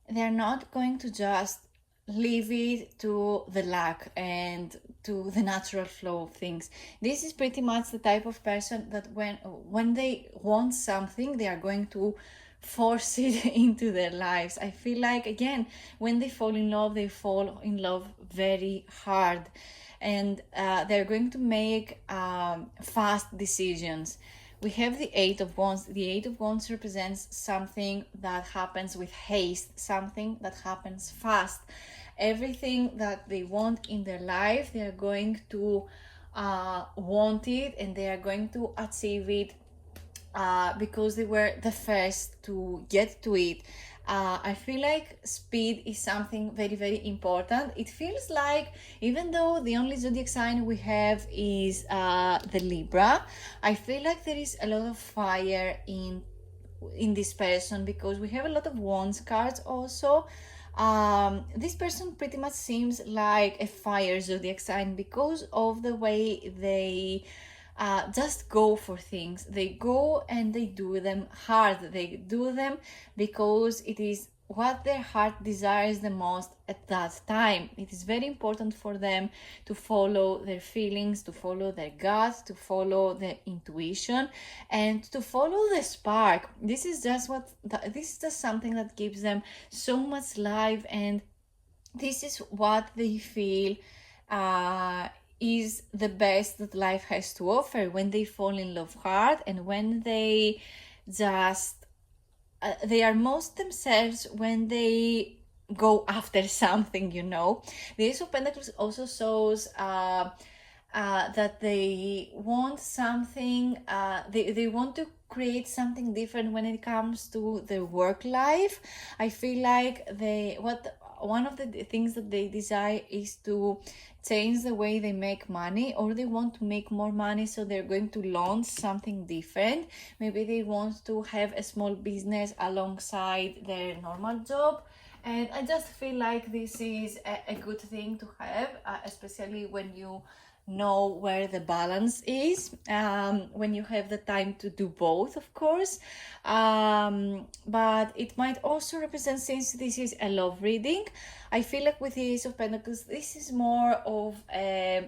they're not going to just leave it to the luck and to the natural flow of things. This is pretty much the type of person that when they want something, they are going to force it into their lives. I feel like, again, when they fall in love, they fall in love very hard, and they're going to make fast decisions. We have the Eight of Wands. The Eight of Wands represents something that happens with haste, something that happens fast. Everything that they want in their life, they are going to want it, and they are going to achieve it because they were the first to get to it. I feel like speed is something very, very important. It feels like, even though the only zodiac sign we have is the Libra, I feel like there is a lot of fire in this person, because we have a lot of Wands cards also. This person pretty much seems like a fire zodiac sign because of the way they just go for things. They go and they do them hard. They do them because it is what their heart desires the most at that time. It is very important for them to follow their feelings, to follow their gut, to follow their intuition, and to follow the spark. This is just something that gives them so much life, and this is what they feel is the best that life has to offer when they fall in love hard, and when they just they are most themselves when they go after something. The Ace of Pentacles also shows that they want something, they want to create something different when it comes to their work life. I feel like one of the things that they desire is to change the way they make money, or they want to make more money, so they're going to launch something different. Maybe they want to have a small business alongside their normal job, and I just feel like this is a good thing to have, especially when you know where the balance is, when you have the time to do both, of course. But it might also represent, since this is a love reading, I feel like with the Ace of Pentacles, this is more of a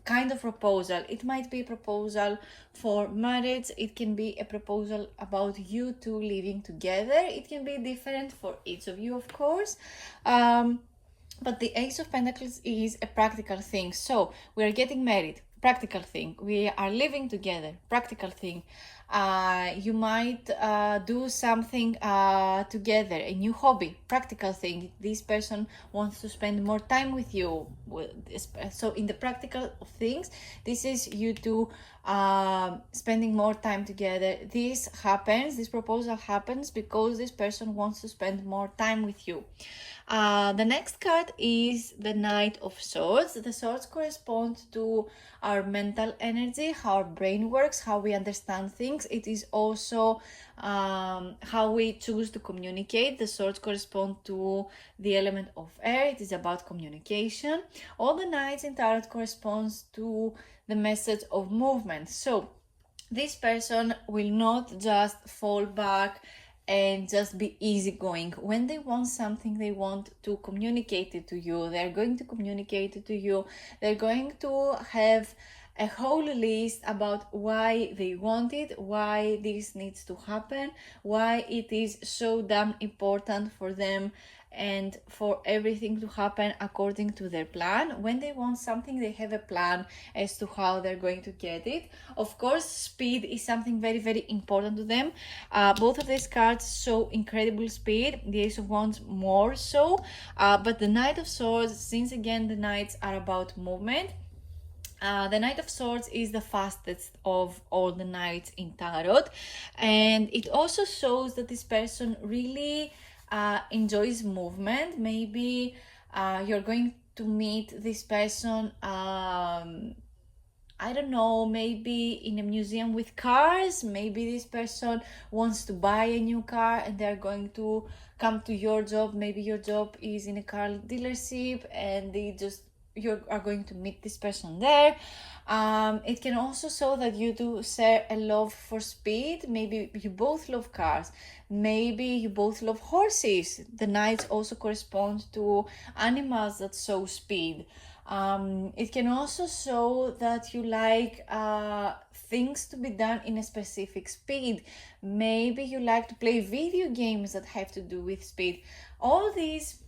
kind of proposal. It might be a proposal for marriage, it can be a proposal about you two living together. It can be different for each of you, of course. But the Ace of Pentacles is a practical thing. So we are getting married, practical thing. We are living together, practical thing. You might do something together, a new hobby, practical thing. This person wants to spend more time with you. So in the practical of things, this is you two spending more time together. This proposal happens because this person wants to spend more time with you. The next card is the Knight of Swords. The swords correspond to our mental energy, how our brain works, how we understand things. It is also how we choose to communicate. The swords correspond to the element of air. It is about communication. All the knights in tarot corresponds to the message of movement. So this person will not just fall back and just be easygoing. When they want something, they want to communicate it to you. They're going to communicate it to you. They're going to have a whole list about why they want it, why this needs to happen, why it is so damn important for them and for everything to happen according to their plan. When they want something, they have a plan as to how they're going to get it. Of course, speed is something very, very important to them. Both of these cards show incredible speed. The Ace of Wands more so. But the Knight of Swords, since again the Knights are about movement, the Knight of Swords is the fastest of all the knights in tarot, and it also shows that this person really enjoys movement. Maybe you're going to meet this person, I don't know, maybe in a museum with cars. Maybe this person wants to buy a new car and they're going to come to your job. Maybe your job is in a car dealership and you are going to meet this person there. It can also show that you do share a love for speed. Maybe you both love cars. Maybe you both love horses. The knights also correspond to animals that show speed. It can also show that you like things to be done in a specific speed. Maybe you like to play video games that have to do with speed. All these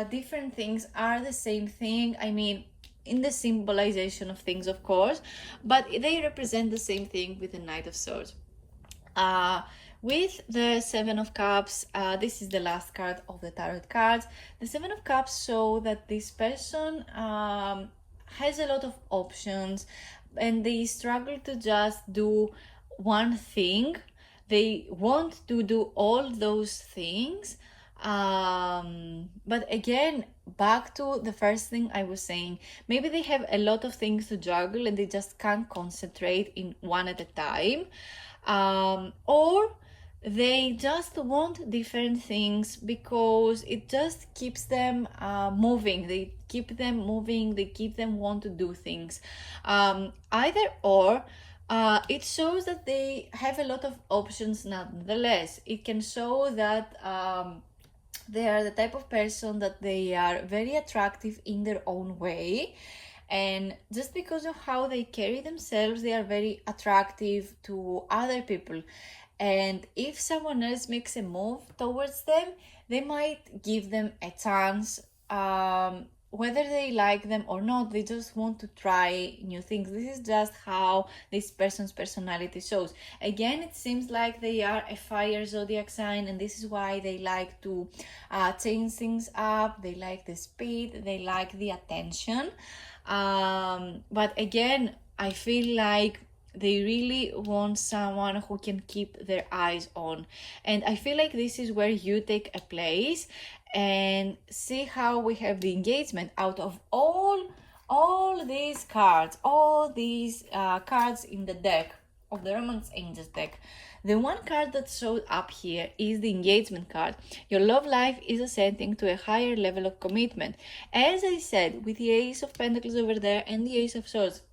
different things are the same thing. I mean, in the symbolization of things, of course, but they represent the same thing with the Knight of Swords. With the Seven of Cups, this is the last card of the tarot cards. The Seven of Cups show that this person has a lot of options and they struggle to just do one thing. They want to do all those things. But again, back to the first thing I was saying, maybe they have a lot of things to juggle and they just can't concentrate in one at a time. Or they just want different things because it just keeps them moving. They keep them moving, they keep them want to do things. Either or, it shows that they have a lot of options nonetheless. It can show that they are the type of person that they are very attractive in their own way. And just because of how they carry themselves, they are very attractive to other people. And if someone else makes a move towards them, they might give them a chance. Whether they like them or not, they just want to try new things. This is just how this person's personality shows. Again, it seems like they are a fire zodiac sign, and this is why they like to change things up. They like the speed, they like the attention. But again, I feel like they really want someone who can keep their eyes on. And I feel like this is where you take a place. And see how we have the engagement out of all these cards, all these cards in the deck of the Romance Angels deck. The one card that showed up here is the engagement card. Your love life is ascending to a higher level of commitment. As I said, with the Ace of Pentacles over there and the Ace of Swords,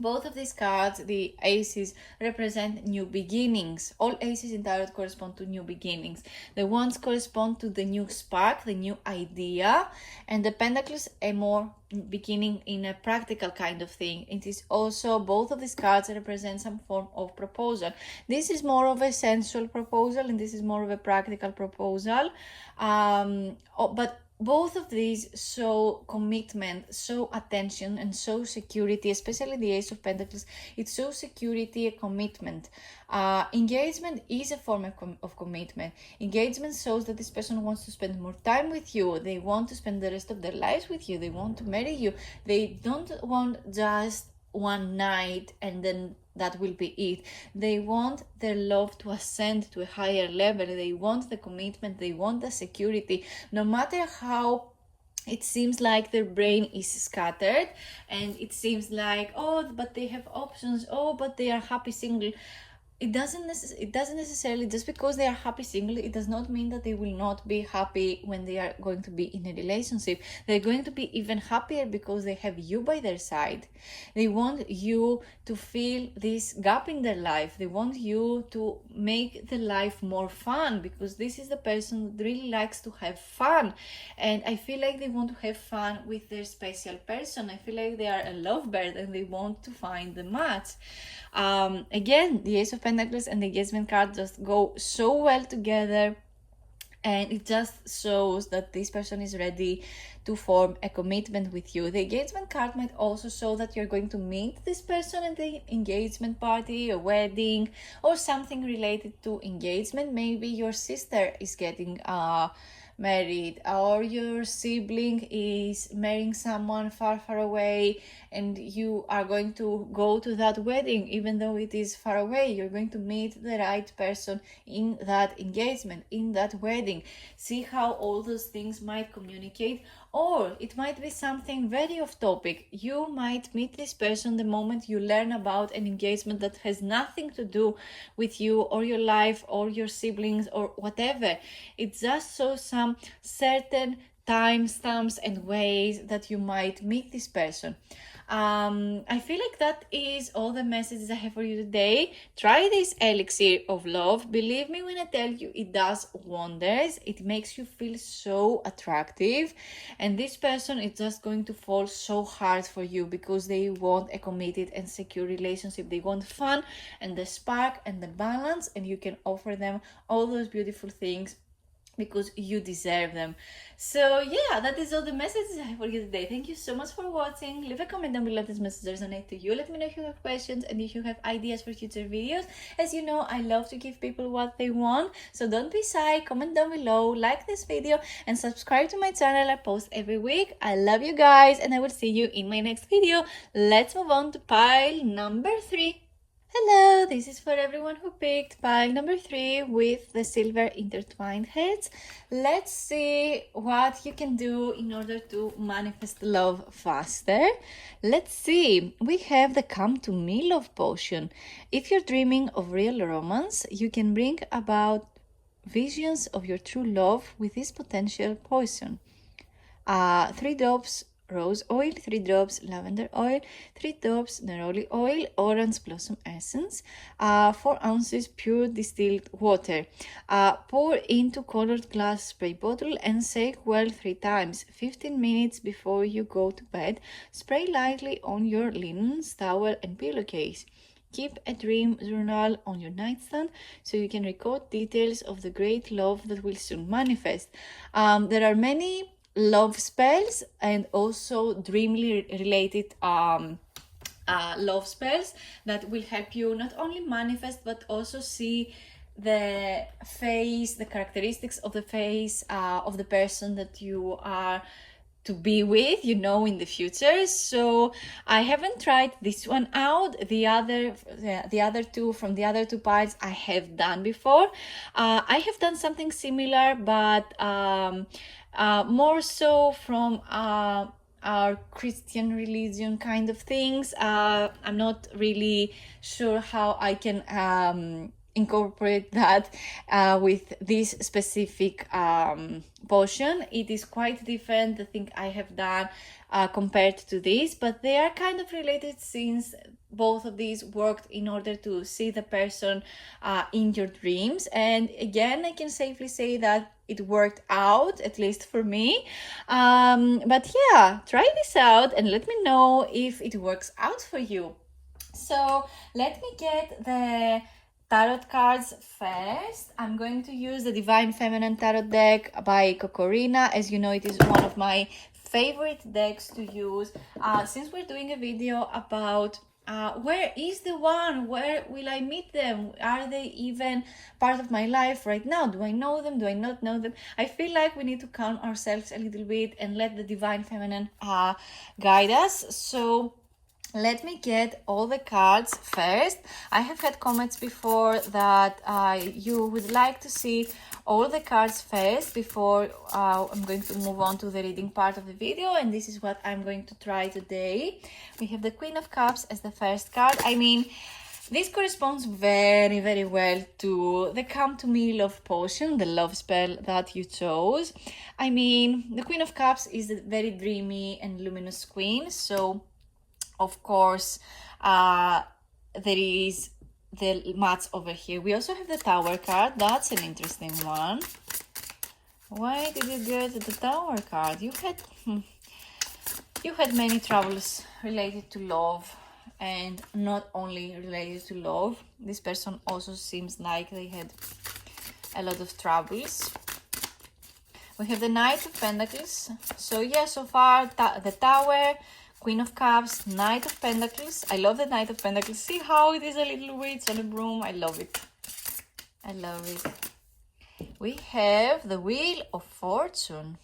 Both of these cards, the aces, represent new beginnings. All aces in tarot correspond to new beginnings. The wands correspond to the new spark, the new idea, and the pentacles a more beginning in a practical kind of thing. It is also, both of these cards represent some form of proposal. This is more of a sensual proposal and this is more of a practical proposal. But both of these show commitment, show attention, and show security, especially the Ace of Pentacles. It shows security and commitment. Engagement is a form of commitment. Engagement shows that this person wants to spend more time with you. They want to spend the rest of their lives with you. They want to marry you. They don't want just one night and then that will be it. They want their love to ascend to a higher level. They want the commitment. They want the security. No matter how it seems like their brain is scattered and it seems like, oh, but they have options. Oh, but they are happy single. It doesn't necessarily, just because they are happy single, it does not mean that they will not be happy when they are going to be in a relationship. They're going to be even happier because they have you by their side. They want you to fill this gap in their life. They want you to make the life more fun, because this is the person that really likes to have fun. And I feel like they want to have fun with their special person. I feel like they are a lovebird and they want to find the match. Again, the Ace of Pentacles and the Engagement card just go so well together, and it just shows that this person is ready to form a commitment with you. The engagement card might also show that you're going to meet this person at the engagement party, a wedding, or something related to engagement. Maybe your sister is getting married, or your sibling is marrying someone far away, and you are going to go to that wedding. Even though it is far away, you're going to meet the right person in that engagement, in that wedding. See how all those things might communicate. Or it might be something very off topic. You might meet this person the moment you learn about an engagement that has nothing to do with you or your life or your siblings or whatever. It just shows some certain timestamps and ways that you might meet this person. I feel like that is all the messages I have for you today. Try this elixir of love. Believe me when I tell you, it does wonders. It makes you feel so attractive, and this person is just going to fall so hard for you because they want a committed and secure relationship. They want fun and the spark and the balance, and you can offer them all those beautiful things because you deserve them. So yeah, that is all the messages I have for you today. Thank you so much for watching. Leave a comment down below if this message resonates to you. Let me know if you have questions and if you have ideas for future videos. As you know, I love to give people what they want, so don't be shy. Comment down below, like this video, and subscribe to my channel. I post every week. I love you guys, and I will see you in my next video. Let's move on to pile number 3. Hello, this is for everyone who picked pile number 3 with the silver intertwined heads. Let's see what you can do in order to manifest love faster. Let's see. We have the Come to Me love potion. If you're dreaming of real romance, you can bring about visions of your true love with this potential potion. 3 drops rose oil, 3 drops lavender oil, 3 drops neroli oil, orange blossom essence, 4 ounces pure distilled water. Pour into colored glass spray bottle and shake well 3 times. 15 minutes before you go to bed, spray lightly on your linens, towel and pillowcase. Keep a dream journal on your nightstand so you can record details of the great love that will soon manifest. There are many love spells and also dreamly related love spells that will help you not only manifest but also see the face, the characteristics of the face of the person that you are to be with, you know, in the future. So I haven't tried this one out. The other two from the other 2 piles I have done before. I have done something similar, but more so from our Christian religion kind of things. I'm not really sure how I can incorporate that with this specific potion. It is quite different, the thing I have done compared to this, but they are kind of related since both of these worked in order to see the person in your dreams. And again, I can safely say that it worked out, at least for me. But yeah, try this out and let me know if it works out for you. So let me get the tarot cards first. I'm going to use the Divine Feminine Tarot deck by Cocorina. As you know, it is one of my favorite decks to use. Since we're doing a video about where is the one, where will I meet them, are they even part of my life right now, do I know them, do I not know them? I feel like we need to calm ourselves a little bit and let the Divine Feminine guide us. So let me get all the cards first. I have had comments before that you would like to see all the cards first before I'm going to move on to the reading part of the video, and this is what I'm going to try today. We have the Queen of Cups as the first card. I mean, this corresponds very, very well to the Come to Me love potion, the love spell that you chose. I mean, the Queen of Cups is a very dreamy and luminous queen, so of course, there is the match over here. We also have the Tower card. That's an interesting one. Why did you get the Tower card? You had many troubles related to love, and not only related to love. This person also seems like they had a lot of troubles. We have the Knight of Pentacles. So yeah, so far the Tower, Queen of Cups, Knight of Pentacles. I love the Knight of Pentacles. See how it is a little witch on a broom? I love it. I love it. We have the Wheel of Fortune.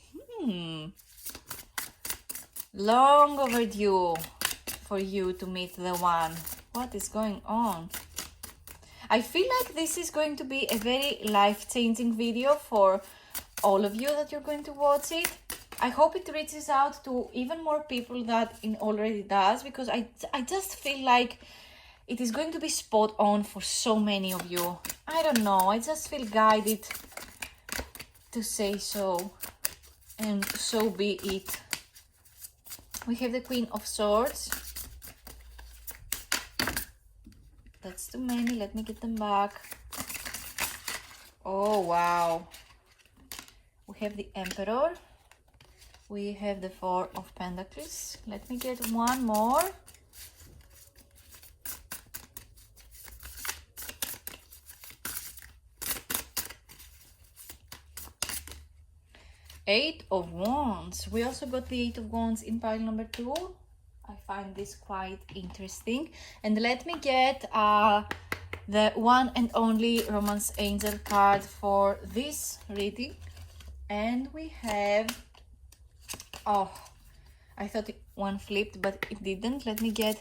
Long overdue for you to meet the one. What is going on? I feel like this is going to be a very life-changing video for all of you that you're going to watch it. I hope it reaches out to even more people that it already does, because I just feel like it is going to be spot on for so many of you. I don't know, I just feel guided to say so, and so be it. We have the Queen of Swords. That's too many, let me get them back. Oh wow. We have the Emperor. We have the Four of Pentacles. Let me get one more. Eight of Wands. We also got the Eight of Wands in pile number 2. I find this quite interesting. And let me get the one and only Romance Angel card for this reading. And we have... Oh, I thought one flipped, but it didn't. Let me get...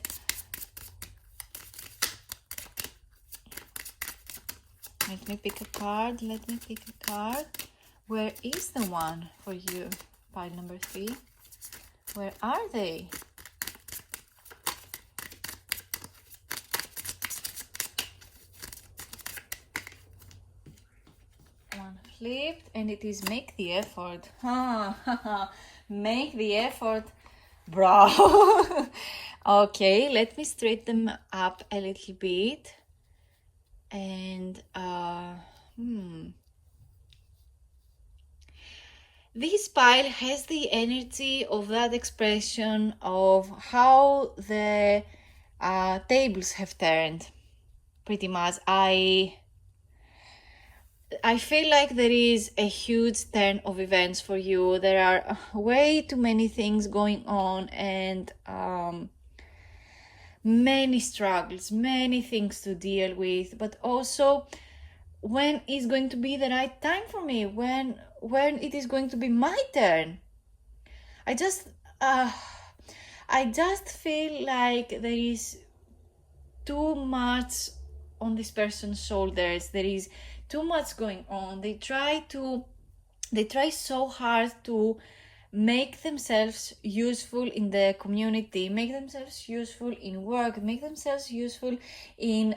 Let me pick a card. Let me pick a card. Where is the one for you? Pile number 3. Where are they? One flipped, and it is make the effort. Make the effort, bro. Okay, let me straighten them up a little bit. And this pile has the energy of that expression of how the tables have turned, pretty much. I feel like there is a huge turn of events for you. There are way too many things going on, and many struggles, many things to deal with, but also when is going to be the right time for me, when it is going to be my turn. I just feel like there is too much on this person's shoulders. There is too much going on. They try so hard to make themselves useful in the community, make themselves useful in work, make themselves useful in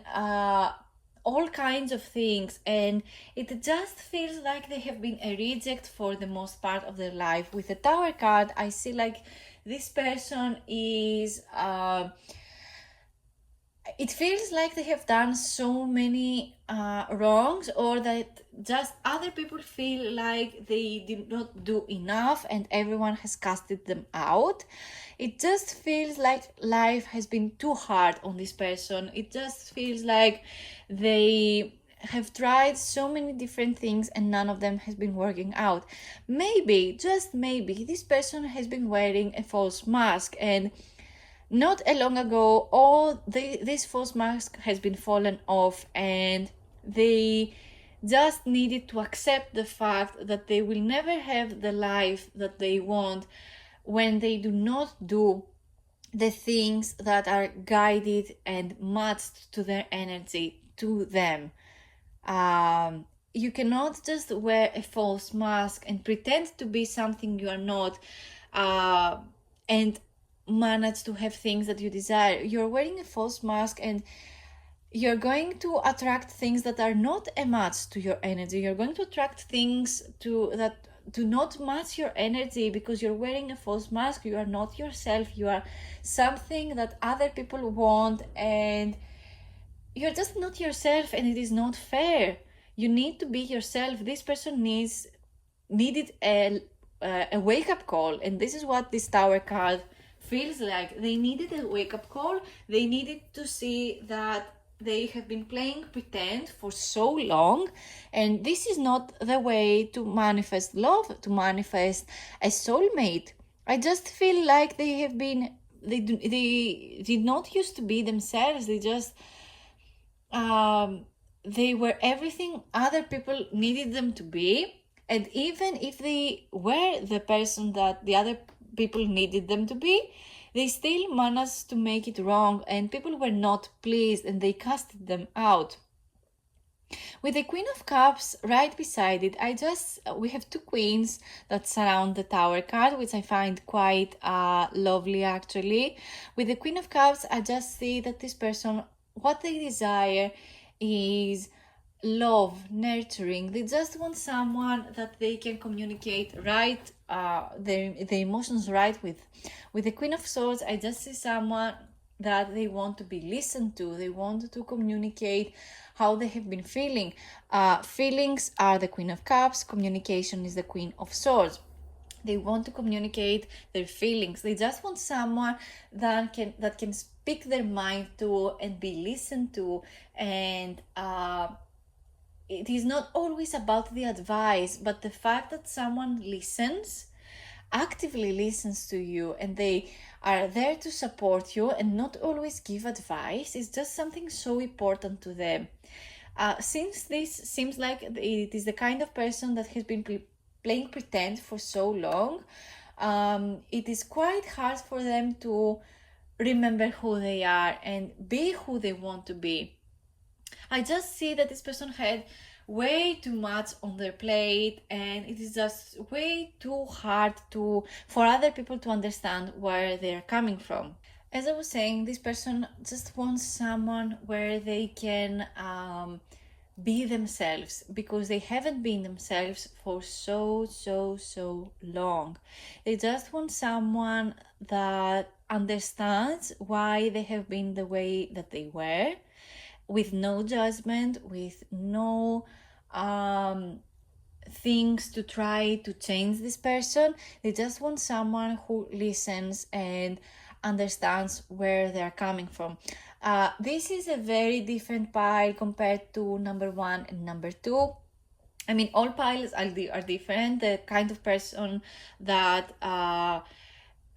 all kinds of things, and it just feels like they have been a reject for the most part of their life. With the Tower card, I see like this person is it feels like they have done so many wrongs, or that just other people feel like they did not do enough and everyone has casted them out. It just feels like life has been too hard on this person. It just feels like they have tried so many different things and none of them has been working out. Maybe, just maybe, this person has been wearing a false mask, and not a long ago, this false mask has been fallen off, and they just needed to accept the fact that they will never have the life that they want when they do not do the things that are guided and matched to their energy, to them. You cannot just wear a false mask and pretend to be something you are not, and manage to have things that you desire. You're wearing a false mask and you're going to attract things that are not a match to your energy. You're going to attract things that do not match your energy because you're wearing a false mask. You are not yourself. You are something that other people want, and you're just not yourself, and it is not fair. You need to be yourself. This person needed a wake-up call, and this is what this Tower card feels like. They needed a wake-up call. They needed to see that they have been playing pretend for so long, and this is not the way to manifest love, to manifest a soulmate. I just feel like they did not used to be themselves. They were everything other people needed them to be, and even if they were the person that the other people needed them to be, they still managed to make it wrong, and people were not pleased and they casted them out. With the Queen of Cups right beside it, we have two queens that surround the Tower card, which I find quite lovely actually. With the Queen of Cups, I just see that this person, what they desire is love, nurturing. They just want someone that they can communicate right, their emotions right with. With the Queen of Swords, I just see someone that they want to be listened to. They want to communicate how they have been feeling. Feelings are the Queen of Cups. Communication is the Queen of Swords. They want to communicate their feelings. They just want someone that can speak their mind to and be listened to. And it is not always about the advice, but the fact that someone actively listens to you, and they are there to support you and not always give advice, is just something so important to them. Since this seems like it is the kind of person that has been playing pretend for so long, it is quite hard for them to remember who they are and be who they want to be. I just see that this person had way too much on their plate, and it is just way too hard for other people to understand where they're coming from. As I was saying, this person just wants someone where they can be themselves, because they haven't been themselves for so long. They just want someone that understands why they have been the way that they were, with no judgment, with no things to try to change this person. They just want someone who listens and understands where they're coming from. This is a very different pile compared to number 1 and number 2. I mean, all piles are different. The kind of person that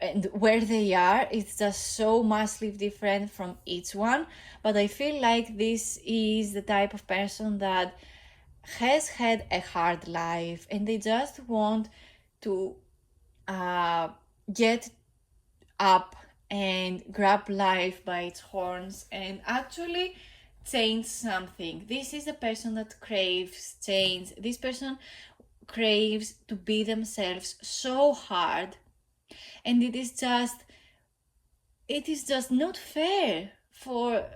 and where they are, it's just so massively different from each one. But I feel like this is the type of person that has had a hard life, and they just want to get up and grab life by its horns and actually change something. This is a person that craves change. This person craves to be themselves so hard, and it is just not fair for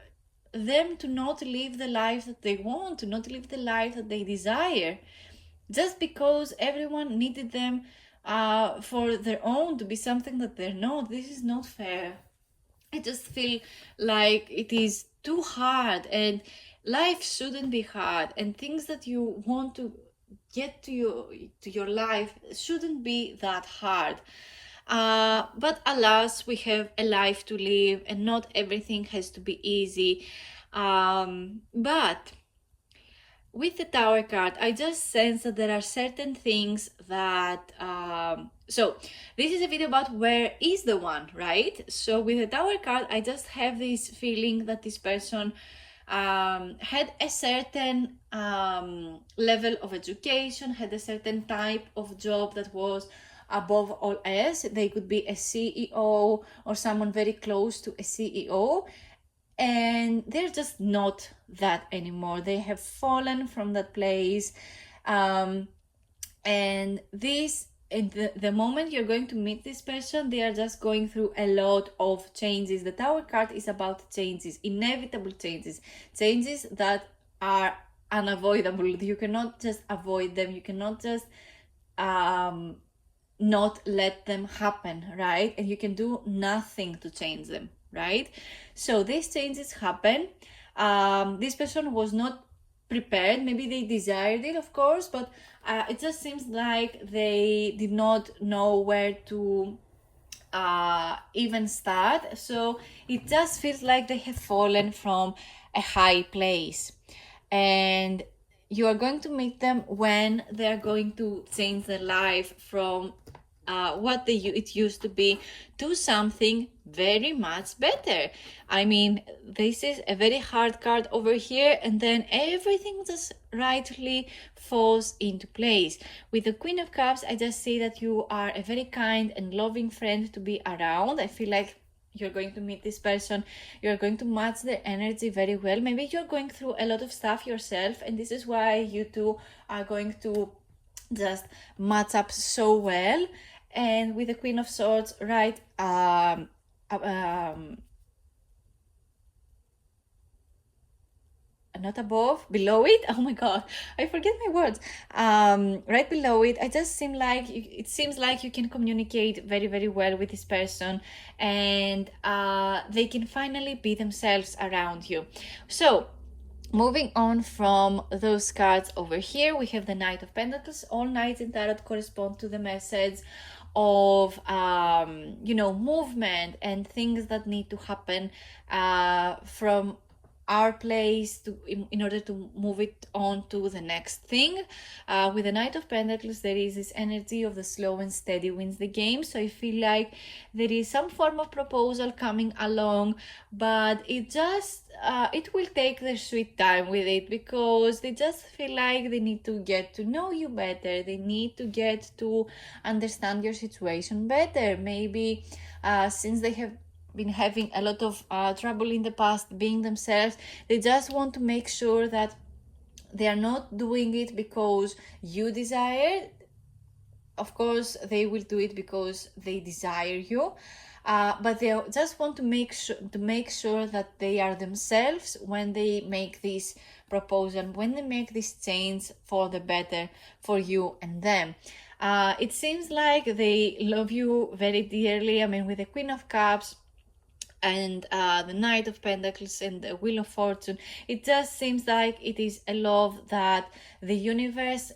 them to not live the life that they want, to not live the life that they desire, just because everyone needed them for their own to be something that they're not. This is not fair. I just feel like it is too hard, and life shouldn't be hard, and things that you want to get to your life shouldn't be that hard. But alas, we have a life to live, and not everything has to be easy. But with the Tower card, I just sense that there are certain things that so this is a video about where is the one, right? So with the Tower card, I just have this feeling that this person had a certain level of education, had a certain type of job that was above all else. They could be a CEO or someone very close to a CEO, and they're just not that anymore. They have fallen from that place. And this, in the moment you're going to meet this person, they are just going through a lot of changes. The Tower card is about changes, inevitable changes, changes that are unavoidable. You cannot just avoid them. You cannot just not let them happen, right? And you can do nothing to change them, right? So these changes happen. This person was not prepared. Maybe they desired it, of course, but it just seems like they did not know where to even start. So it just feels like they have fallen from a high place, and you are going to meet them when they are going to change their life from what it used to be to something very much better. I mean, this is a very hard card over here, and then everything just rightly falls into place. With the Queen of Cups, I just see that you are a very kind and loving friend to be around. I feel like you're going to meet this person, you're going to match their energy very well. Maybe you're going through a lot of stuff yourself, and this is why you two are going to just match up so well. And with the Queen of Swords, right, not above, below it. Oh my god, I forget my words. Right below it, it seems like you can communicate very, very well with this person, and they can finally be themselves around you. So moving on from those cards over here, we have the Knight of Pentacles. All knights in tarot correspond to the message of movement and things that need to happen from our place in order to move it on to the next thing. With the Knight of Pentacles, there is this energy of the slow and steady wins the game. So I feel like there is some form of proposal coming along, but it will take their sweet time with it, because they just feel like they need to get to know you better. They need to get to understand your situation better. Maybe since they have been having a lot of trouble in the past being themselves, they just want to make sure that they are not doing it because you desire. Of course, they will do it because they desire you, but they just want to make sure that they are themselves when they make this proposal, when they make this change for the better for you and them. It seems like they love you very dearly. I mean, with the Queen of Cups and the Knight of Pentacles and the Wheel of Fortune, it just seems like it is a love that the universe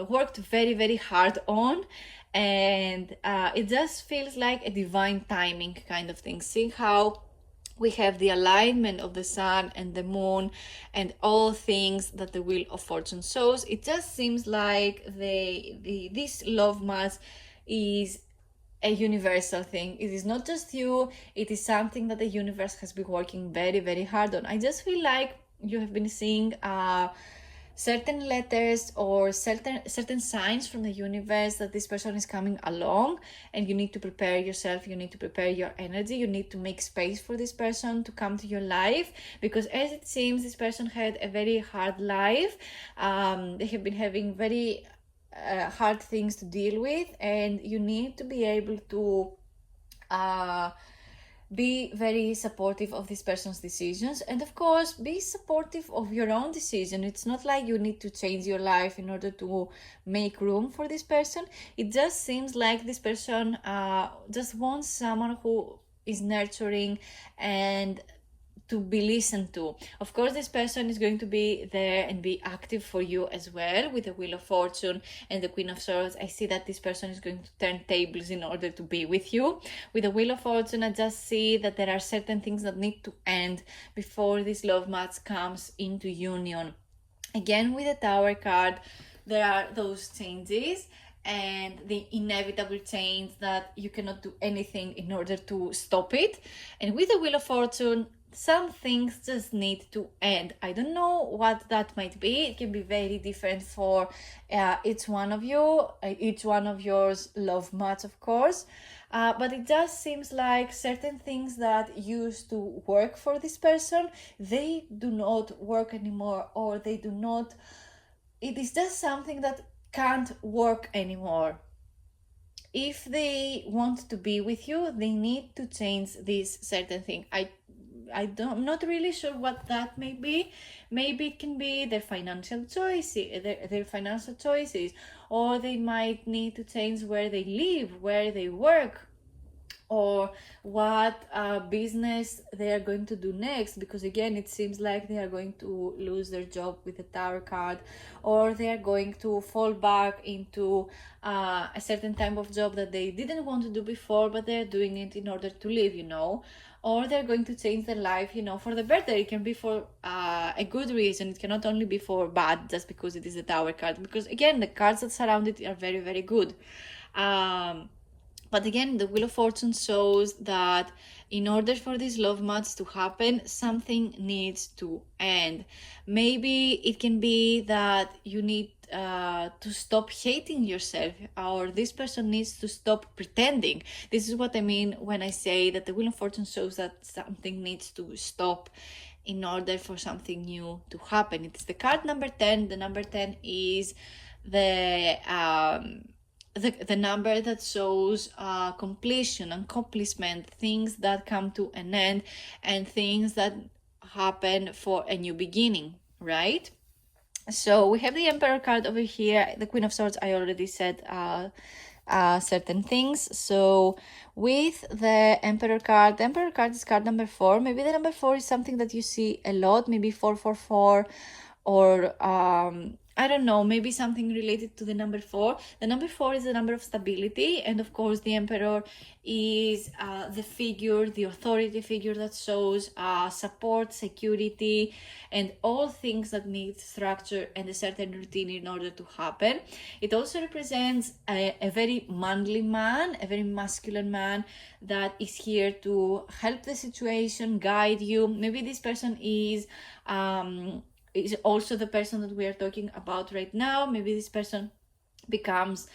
worked very, very hard on, and it just feels like a divine timing kind of thing. See how we have the alignment of the sun and the moon and all things that the Wheel of Fortune shows. It just seems like this love match is a universal thing. It is not just you, it is something that the universe has been working very, very hard on. I just feel like you have been seeing certain letters or certain signs from the universe that this person is coming along, and you need to prepare yourself, you need to prepare your energy, you need to make space for this person to come to your life, because as it seems, this person had a very hard life. They have been having very hard things to deal with, and you need to be able to be very supportive of this person's decisions, and of course be supportive of your own decision. It's not like you need to change your life in order to make room for this person. It just seems like this person just wants someone who is nurturing and to be listened to. Of course, this person is going to be there and be active for you as well with the Wheel of Fortune and the Queen of Swords. I see that this person is going to turn tables in order to be with you. With the Wheel of Fortune, I just see that there are certain things that need to end before this love match comes into union. Again, with the Tower card, there are those changes and the inevitable change that you cannot do anything in order to stop it. And with the Wheel of Fortune, some things just need to end. I don't know what that might be. It can be very different for each one of you, each one of yours love match, of course. But it just seems like certain things that used to work for this person, they do not work anymore, or they do not, it is just something that can't work anymore. If they want to be with you, they need to change this certain thing. I'm not really sure what that may be. Maybe it can be their financial choices, their financial choices, or they might need to change where they live, where they work, or what business they are going to do next, because again it seems like they are going to lose their job with the Tower card, or they are going to fall back into a certain type of job that they didn't want to do before, but they're doing it in order to live, or they're going to change their life, for the better. It can be for a good reason. It cannot only be for bad just because it is a Tower card, because again the cards that surround it are very, very good. But again, the Wheel of Fortune shows that in order for this love match to happen, something needs to end. Maybe it can be that you need to stop hating yourself, or this person needs to stop pretending. This is what I mean when I say that the Wheel of Fortune shows that something needs to stop in order for something new to happen. It's the card number 10. The number 10 is the number that shows completion, accomplishment, things that come to an end, and things that happen for a new beginning, right? So we have the Emperor card over here. The Queen of Swords, I already said certain things. So with the Emperor card, the Emperor card is card number 4. Maybe the number 4 is something that you see a lot, maybe 444, or I don't know, maybe something related to the number 4. The number 4 is the number of stability, and of course the Emperor is the figure, the authority figure that shows support, security, and all things that need structure and a certain routine in order to happen. It also represents a very manly man, a very masculine man that is here to help the situation, guide you. Maybe this person is also the person that we are talking about right now. Maybe this person becomes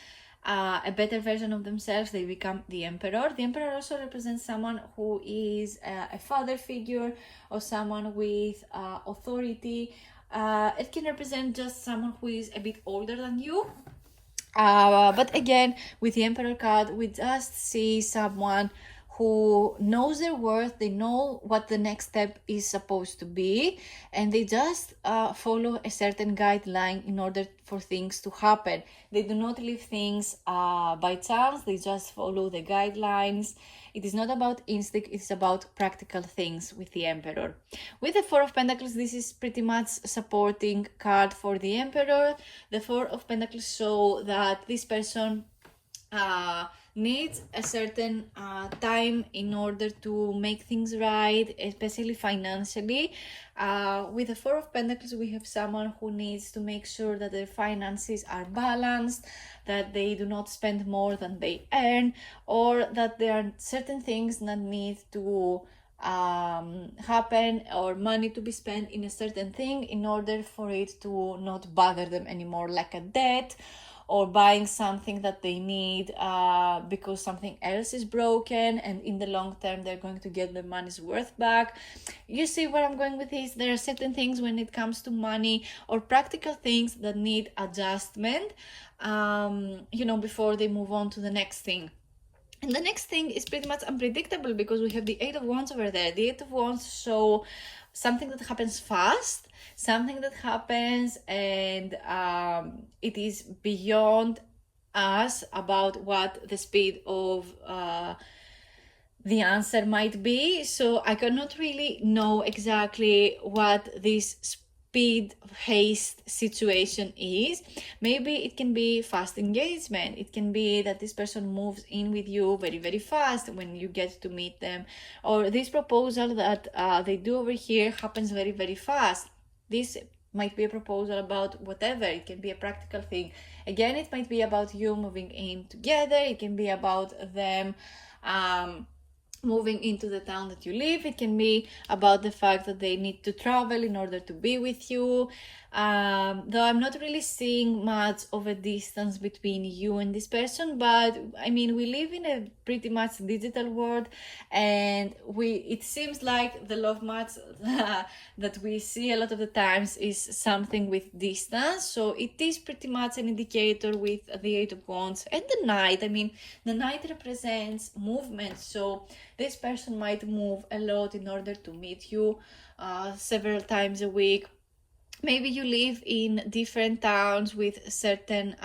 a better version of themselves. They become the Emperor. The Emperor also represents someone who is a father figure, or someone with authority. It can represent just someone who is a bit older than you. But again, with the Emperor card, we just see someone who knows their worth. They know what the next step is supposed to be, and they just follow a certain guideline in order for things to happen. They do not leave things by chance. They just follow the guidelines. It is not about instinct, it's about practical things with the Emperor. With the Four of Pentacles, this is pretty much supporting card for the Emperor. The Four of Pentacles show that this person needs a certain time in order to make things right, especially financially. With the Four of Pentacles, we have someone who needs to make sure that their finances are balanced, that they do not spend more than they earn, or that there are certain things that need to happen, or money to be spent in a certain thing in order for it to not bother them anymore, like a debt, or buying something that they need because something else is broken, and in the long term they're going to get their money's worth back. You see where I'm going with this? There are certain things when it comes to money or practical things that need adjustment, before they move on to the next thing. And the next thing is pretty much unpredictable, because we have the Eight of Wands over there. The Eight of Wands show something that happens fast, something that happens and it is beyond us, about what the speed of the answer might be. So I cannot really know exactly what this speed haste situation is. Maybe it can be fast engagement. It can be that this person moves in with you very, very fast when you get to meet them, or this proposal that they do over here happens very, very fast. This might be a proposal about whatever. It can be a practical thing. Again, it might be about you moving in together. It can be about them moving into the town that you live. It can be about the fact that they need to travel in order to be with you. Though I'm not really seeing much of a distance between you and this person, but I mean, we live in a pretty much digital world, and it seems like the love match that we see a lot of the times is something with distance. So it is pretty much an indicator with the Eight of Wands and the Knight. I mean, the Knight represents movement, so this person might move a lot in order to meet you several times a week. Maybe you live in different towns with certain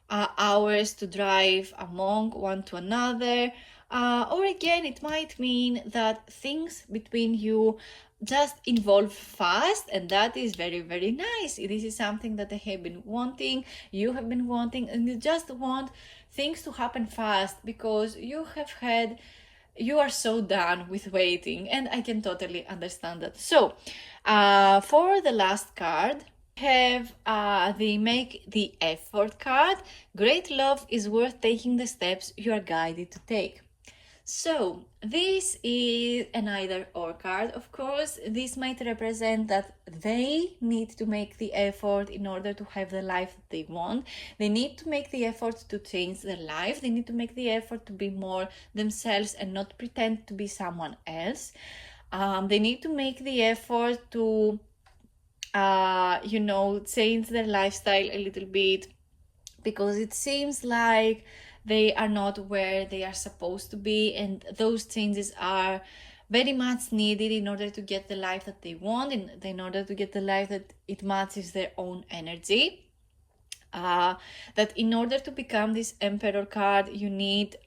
hours to drive among one to another. Or again, it might mean that things between you just evolve fast, and that is very, very nice. This is something that I have been wanting, you have been wanting, and you just want things to happen fast because you are so done with waiting, and I can totally understand that. So for the last card, have the Make the Effort card. Great love is worth taking the steps you are guided to take. So this is an either or card, of course. This might represent that they need to make the effort in order to have the life that they want. They need to make the effort to change their life. They need to make the effort to be more themselves and not pretend to be someone else. They need to make the effort to, change their lifestyle a little bit, because it seems like they are not where they are supposed to be, and those changes are very much needed in order to get the life that they want, and in order to get the life that it matches their own energy. That in order to become this Emperor card, you need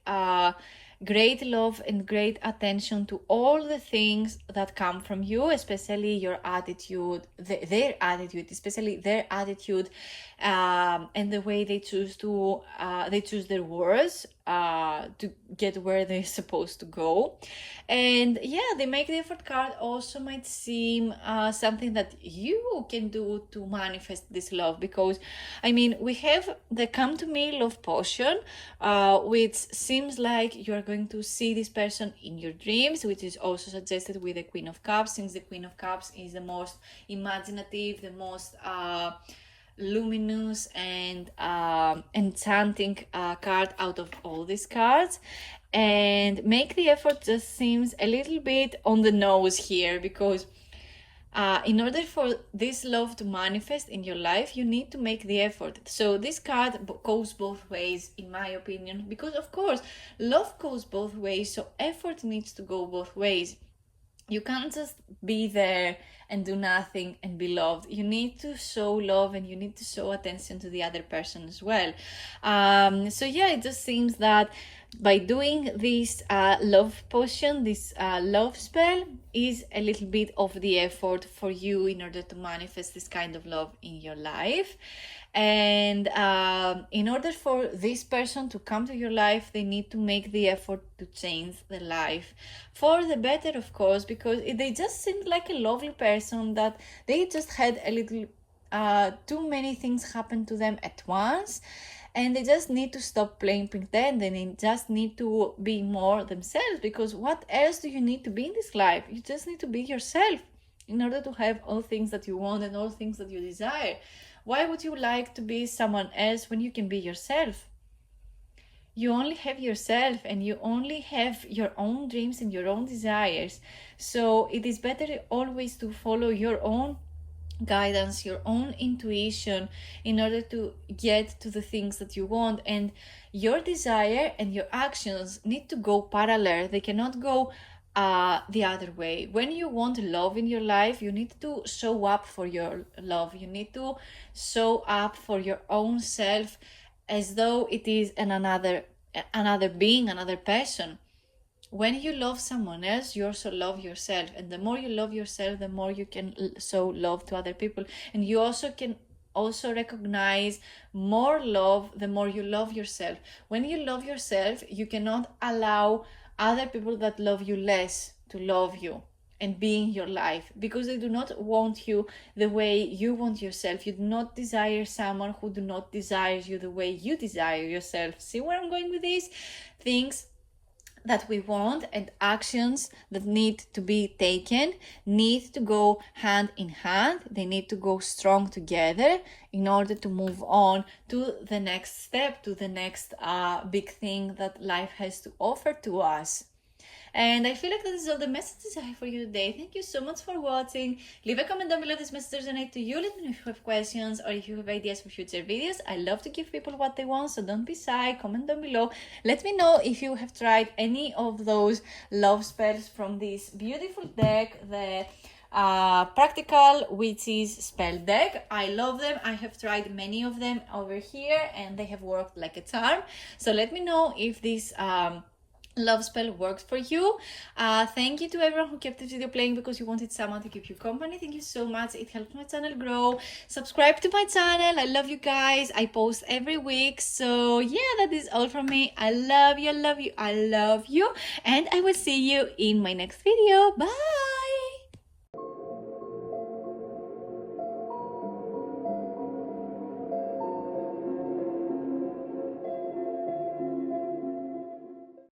great love and great attention to all the things that come from you, especially your attitude, their attitude, especially their attitude, and the way they choose their words to get where they're supposed to go. And yeah, the Make the Effort card also might seem something that you can do to manifest this love, because I mean, we have the Come to Me love potion, which seems like you're going to see this person in your dreams, which is also suggested with the Queen of Cups, since the Queen of Cups is the most imaginative, the most luminous and enchanting card out of all these cards. And Make the Effort just seems a little bit on the nose here, because in order for this love to manifest in your life, you need to make the effort. So this card goes both ways, in my opinion, because of course love goes both ways, so effort needs to go both ways. You can't just be there and do nothing and be loved. You need to show love, and you need to show attention to the other person as well. So yeah, it just seems that by doing this love potion, this love spell, is a little bit of the effort for you in order to manifest this kind of love in your life. And in order for this person to come to your life, they need to make the effort to change their life for the better, of course, because they just seemed like a lovely person that they just had a little too many things happen to them at once, and they just need to stop playing pretend, and they just need to be more themselves, because what else do you need to be in this life? You just need to be yourself in order to have all things that you want and all things that you desire. Why would you like to be someone else when you can be yourself? You only have yourself, and you only have your own dreams and your own desires. So it is better always to follow your own guidance, your own intuition, in order to get to the things that you want. And your desire and your actions need to go parallel. They cannot go the other way. When you want love in your life, you need to show up for your love. You need to show up for your own self as though it is another being, another person. when you love someone else, you also love yourself. And the more you love yourself, the more you can show love to other people. And you also can also recognize more love the more you love yourself. When you love yourself, you cannot allow other people that love you less to love you and be in your life, because they do not want you the way you want yourself. You do not desire someone who do not desire you the way you desire yourself. See where I'm going with this? Things that we want and actions that need to be taken need to go hand in hand. They need to go strong together in order to move on to the next step, to the next big thing that life has to offer to us. And I feel like this is all the messages I have for you today. Thank you so much for watching. Leave a comment down below if this message resonates to you. Let me know if you have questions or if you have ideas for future videos. I love to give people what they want, so don't be shy. Comment down below. Let me know if you have tried any of those love spells from this beautiful deck, the Practical Witches spell deck. I love them. I have tried many of them over here and they have worked like a charm. So let me know if this love spell works for you. Thank you to everyone who kept this video playing because you wanted someone to keep you company. Thank you so much. It helps my channel grow. Subscribe to my channel. I love you guys. I post every week. So yeah, that is all from me. I love you. I love you. I love you. And I will see you in my next video. Bye.